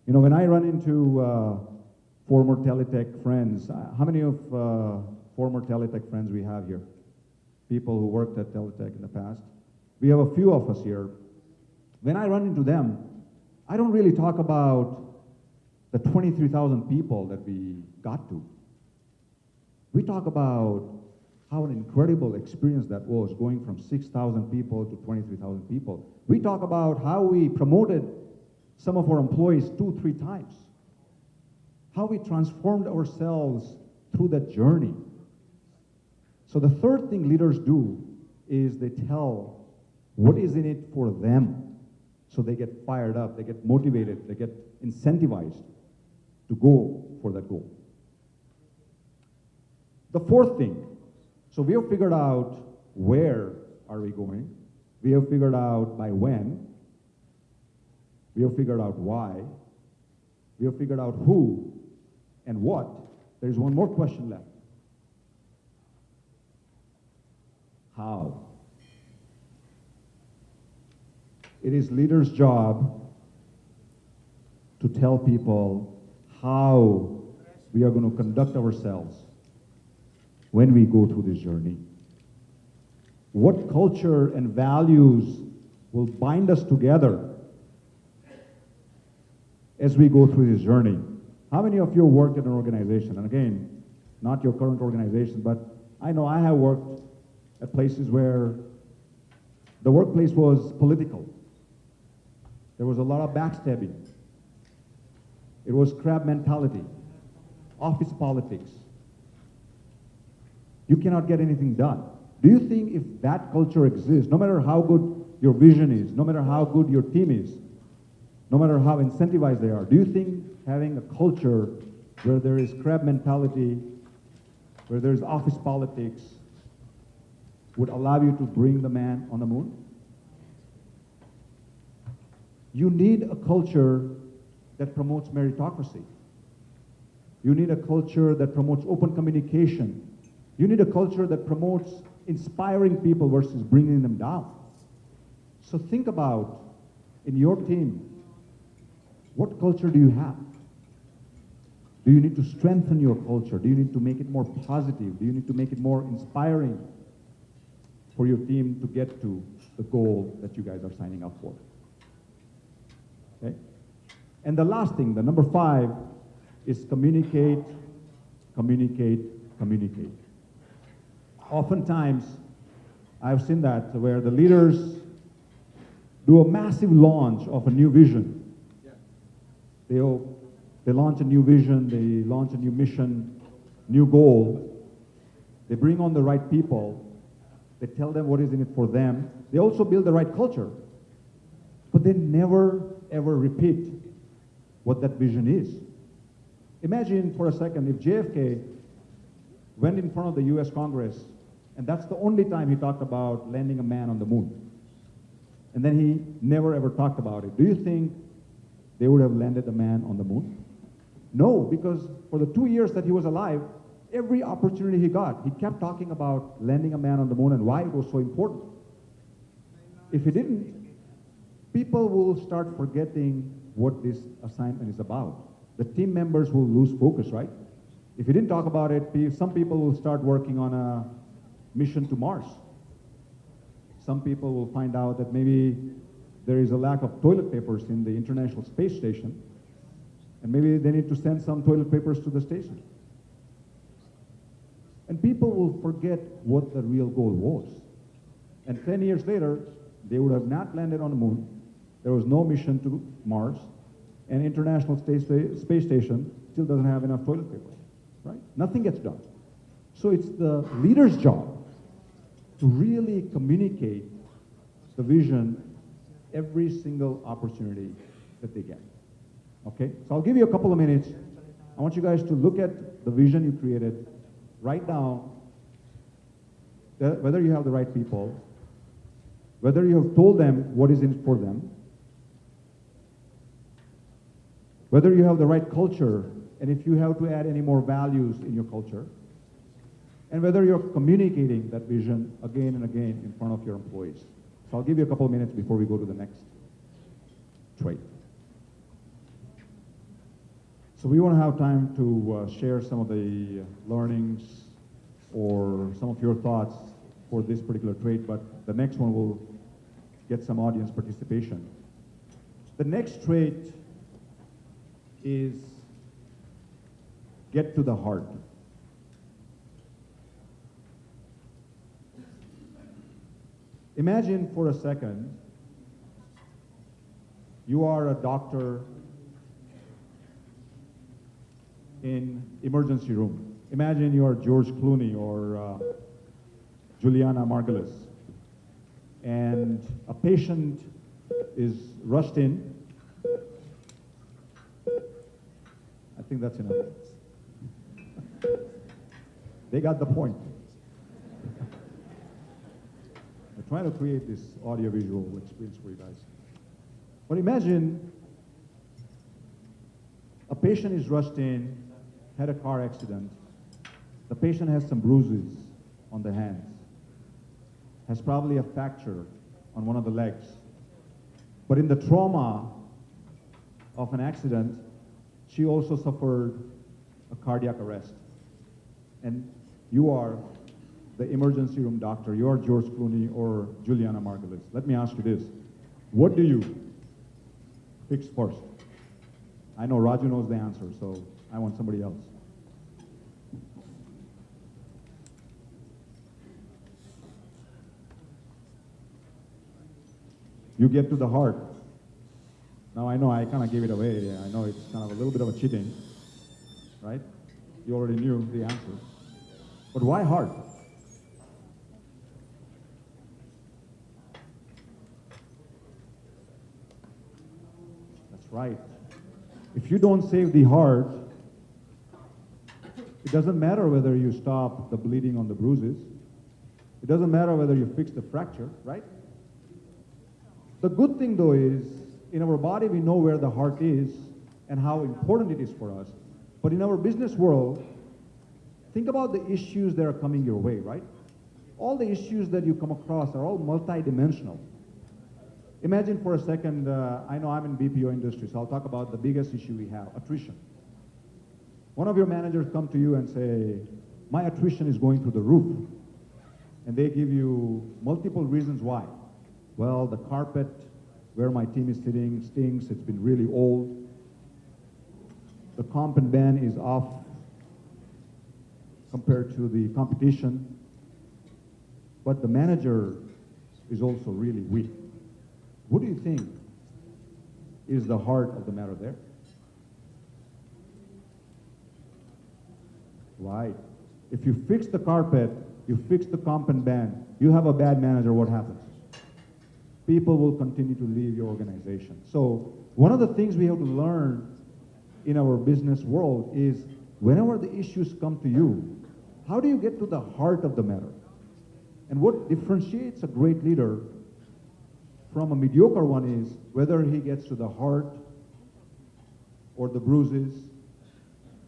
You know, when I run into former Teletech friends, how many of former Teletech friends we have here? People who worked at Teletech in the past. We have a few of us here. When I run into them, I don't really talk about the 23,000 people that we got to. We talk about how an incredible experience that was, going from 6,000 people to 23,000 people. We talk about how we promoted some of our employees 2-3 times. How we transformed ourselves through that journey. So the third thing leaders do is they tell what is in it for them. So they get fired up, they get motivated, they get incentivized to go for that goal. The fourth thing, so we have figured out where are we going. We have figured out by when. We have figured out why. We have figured out who and what. There's one more question left. How? It is leaders' job to tell people how we are going to conduct ourselves when we go through this journey. What culture and values will bind us together as we go through this journey? How many of you worked in an organization? And again, not your current organization, but I know I have worked at places where the workplace was political. There was a lot of backstabbing. It was crab mentality, office politics. You cannot get anything done. Do you think if that culture exists, no matter how good your vision is, no matter how good your team is, no matter how incentivized they are, do you think having a culture where there is crab mentality, where there is office politics, would allow you to bring the man on the moon? You need a culture that promotes meritocracy. You need a culture that promotes open communication. You need a culture that promotes inspiring people versus bringing them down. So think about, in your team, what culture do you have? Do you need to strengthen your culture? Do you need to make it more positive? Do you need to make it more inspiring for your team to get to the goal that you guys are signing up for? Okay? And the last thing, the number 5, is communicate, communicate, communicate. Oftentimes, I've seen that where the leaders do a massive launch of a new vision. They launch a new vision, they launch a new mission, new goal. They bring on the right people. They tell them what is in it for them. They also build the right culture. But they never, ever repeat what that vision is. Imagine for a second if JFK went in front of the US Congress, and that's the only time he talked about landing a man on the moon. And then he never ever talked about it. Do you think they would have landed a man on the moon? No, because for the 2 years that he was alive, every opportunity he got, he kept talking about landing a man on the moon and why it was so important. If he didn't, people will start forgetting what this assignment is about. The team members will lose focus, right? If he didn't talk about it, some people will start working on a mission to Mars. Some people will find out that maybe there is a lack of toilet papers in the International Space Station, and maybe they need to send some toilet papers to the station. And people will forget what the real goal was. And 10 years later, they would have not landed on the moon. There was no mission to Mars, and International Space Station still doesn't have enough toilet paper, right? Nothing gets done. So it's the leader's job to really communicate the vision every single opportunity that they get. Okay? So I'll give you a couple of minutes. I want you guys to look at the vision you created, write down whether you have the right people, whether you have told them what is in it for them, whether you have the right culture, and if you have to add any more values in your culture, and whether you're communicating that vision again and again in front of your employees. So I'll give you a couple of minutes before we go to the next trait. So we want to have time to share some of the learnings or some of your thoughts for this particular trait, but the next one will get some audience participation. The next trait is get to the heart. Imagine for a second, you are a doctor in emergency room. Imagine you are George Clooney or Juliana Margulies, and a patient is rushed in. I think that's enough. They got the point. I'm trying to create this audio-visual experience for you guys. But imagine a patient is rushed in, had a car accident. The patient has some bruises on the hands, has probably a fracture on one of the legs. But in the trauma of an accident, she also suffered a cardiac arrest. And you are the emergency room doctor. You are George Clooney or Juliana Margulies. Let me ask you this. What do you fix first? I know Raju knows the answer, so I want somebody else. You get to the heart. Now I know I kind of gave it away. I know it's kind of a little bit of a cheating, right? You already knew the answer. But why heart? That's right. If you don't save the heart, it doesn't matter whether you stop the bleeding on the bruises. It doesn't matter whether you fix the fracture, right? The good thing though is, in our body we know where the heart is and how important it is for us. But in our business world, think about the issues that are coming your way, right? All the issues that you come across are all multidimensional. Imagine for a second, I know I'm in BPO industry, so I'll talk about the biggest issue we have, attrition. One of your managers come to you and say, my attrition is going through the roof. And they give you multiple reasons why. Well, the carpet Where my team is sitting stinks. It's been really old. The comp and ban is off compared to the competition. But the manager is also really weak. What do you think is the heart of the matter there? Right. If you fix the carpet, you fix the comp and ban, you have a bad manager, what happens? People will continue to leave your organization. So one of the things we have to learn in our business world is whenever the issues come to you, how do you get to the heart of the matter? And what differentiates a great leader from a mediocre one is whether he gets to the heart or the bruises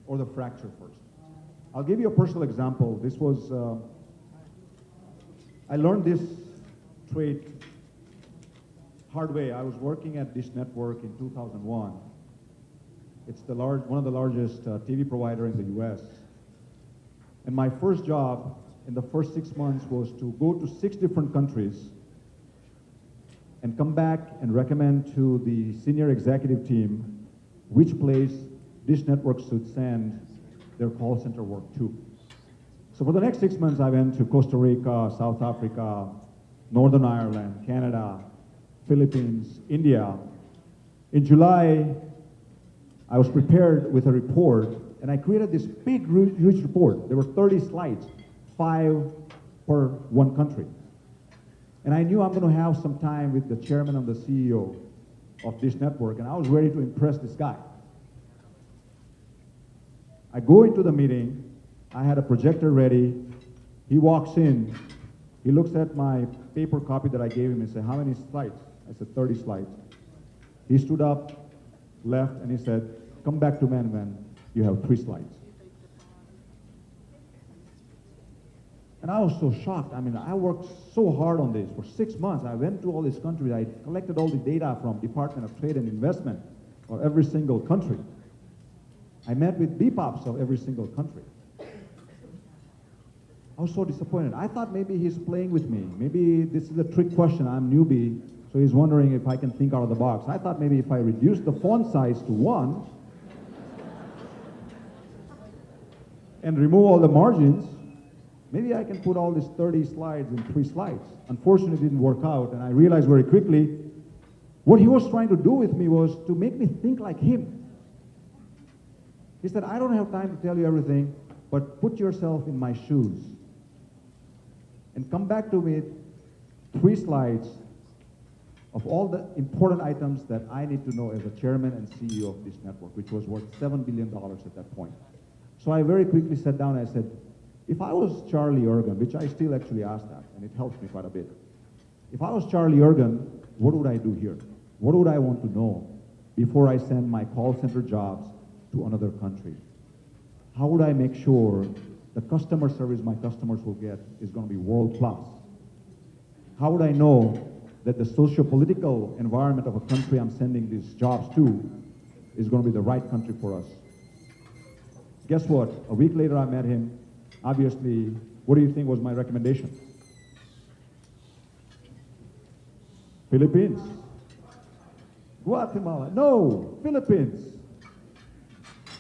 or the fracture first. I'll give you a personal example. This was, I learned this trait hard way. I was working at Dish Network in 2001. It's one of the largest TV provider in the US. And my first job in the first 6 months was to go to 6 different countries and come back and recommend to the senior executive team which place Dish Network should send their call center work to. So for the next 6 months, I went to Costa Rica, South Africa, Northern Ireland, Canada, Philippines, India. In July, I was prepared with a report, and I created this big, huge report. There were 30 slides, 5 per one country. And I knew I'm going to have some time with the chairman and the CEO of Dish Network, and I was ready to impress this guy. I go into the meeting, I had a projector ready, he walks in, he looks at my paper copy that I gave him and said, how many slides? I said, 30 slides. He stood up, left, and he said, come back to man, you have 3 slides. And I was so shocked. I mean, I worked so hard on this for 6 months. I went to all these countries, I collected all the data from Department of Trade and Investment of every single country. I met with BPOPs of every single country. I was so disappointed. I thought maybe he's playing with me. Maybe this is a trick question. I'm newbie, so he's wondering if I can think out of the box. I thought maybe if I reduce the font size to 1 and remove all the margins, maybe I can put all these 30 slides in 3 slides. Unfortunately, it didn't work out, and I realized very quickly what he was trying to do with me was to make me think like him. He said, I don't have time to tell you everything, but put yourself in my shoes and come back to me 3 slides of all the important items that I need to know as a chairman and CEO of this network, which was worth $7 billion at that point. So I very quickly sat down and I said, if I was Charlie Ergen, which I still actually ask that, and it helps me quite a bit. If I was Charlie Ergen, what would I do here? What would I want to know before I send my call center jobs to another country? How would I make sure the customer service my customers will get is going to be world class? How would I know that the socio-political environment of a country I'm sending these jobs to is going to be the right country for us? Guess what? A week later I met him. Obviously, what do you think was my recommendation? Philippines. Guatemala. No, Philippines.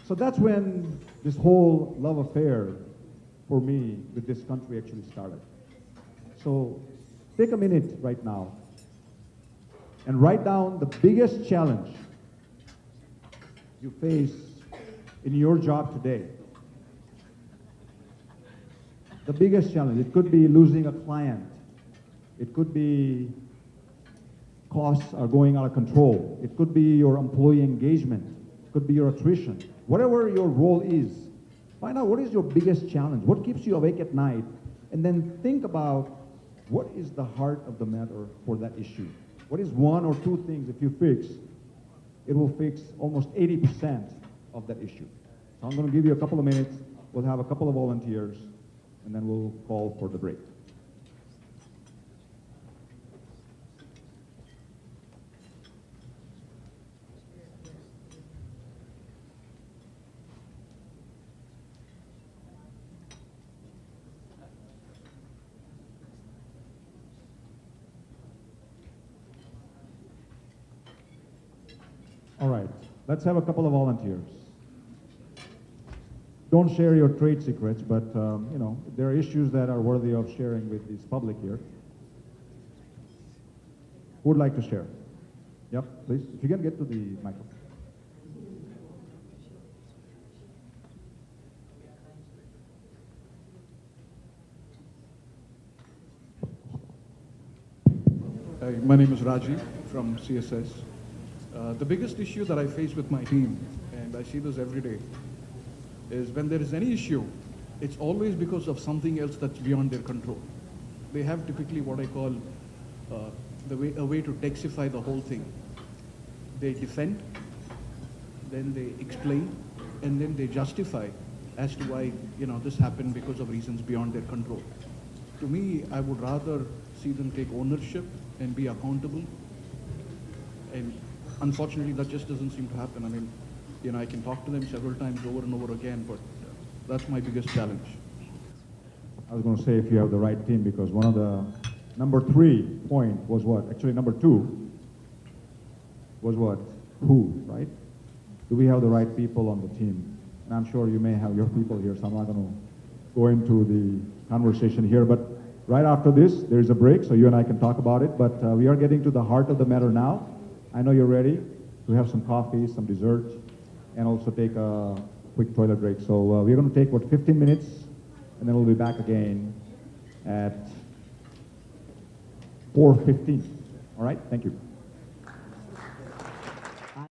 So that's when this whole love affair for me with this country actually started. So take a minute right now and write down the biggest challenge you face in your job today. The biggest challenge. It could be losing a client. It could be costs are going out of control. It could be your employee engagement. It could be your attrition. Whatever your role is, find out what is your biggest challenge. What keeps you awake at night? And then think about what is the heart of the matter for that issue. What is 1 or 2 things if you fix, it will fix almost 80% of that issue. So I'm going to give you a couple of minutes. We'll have a couple of volunteers, and then we'll call for the break. All right, let's have a couple of volunteers. Don't share your trade secrets, but you know, there are issues that are worthy of sharing with this public here. Who would like to share? Yep, please. If you can get to the microphone. Hi, my name is Rajiv from CSS. The biggest issue that I face with my team, and I see this every day, is when there is any issue, it's always because of something else that's beyond their control. They have typically what I call a way to dexify the whole thing. They defend, then they explain, and then they justify as to why this happened because of reasons beyond their control. To me, I would rather see them take ownership and be accountable. And unfortunately, that just doesn't seem to happen. I mean, I can talk to them several times over and over again, but that's my biggest challenge. I was going to say if you have the right team, because one of the number 3 point was what? Actually, number 2 was what? Who, right? Do we have the right people on the team? And I'm sure you may have your people here, so I'm not going to go into the conversation here. But right after this, there is a break, so you and I can talk about it. But we are getting to the heart of the matter now. I know you're ready to have some coffee, some dessert, and also take a quick toilet break. So we're going to take, 15 minutes, and then we'll be back again at 4:15. All right? Thank you.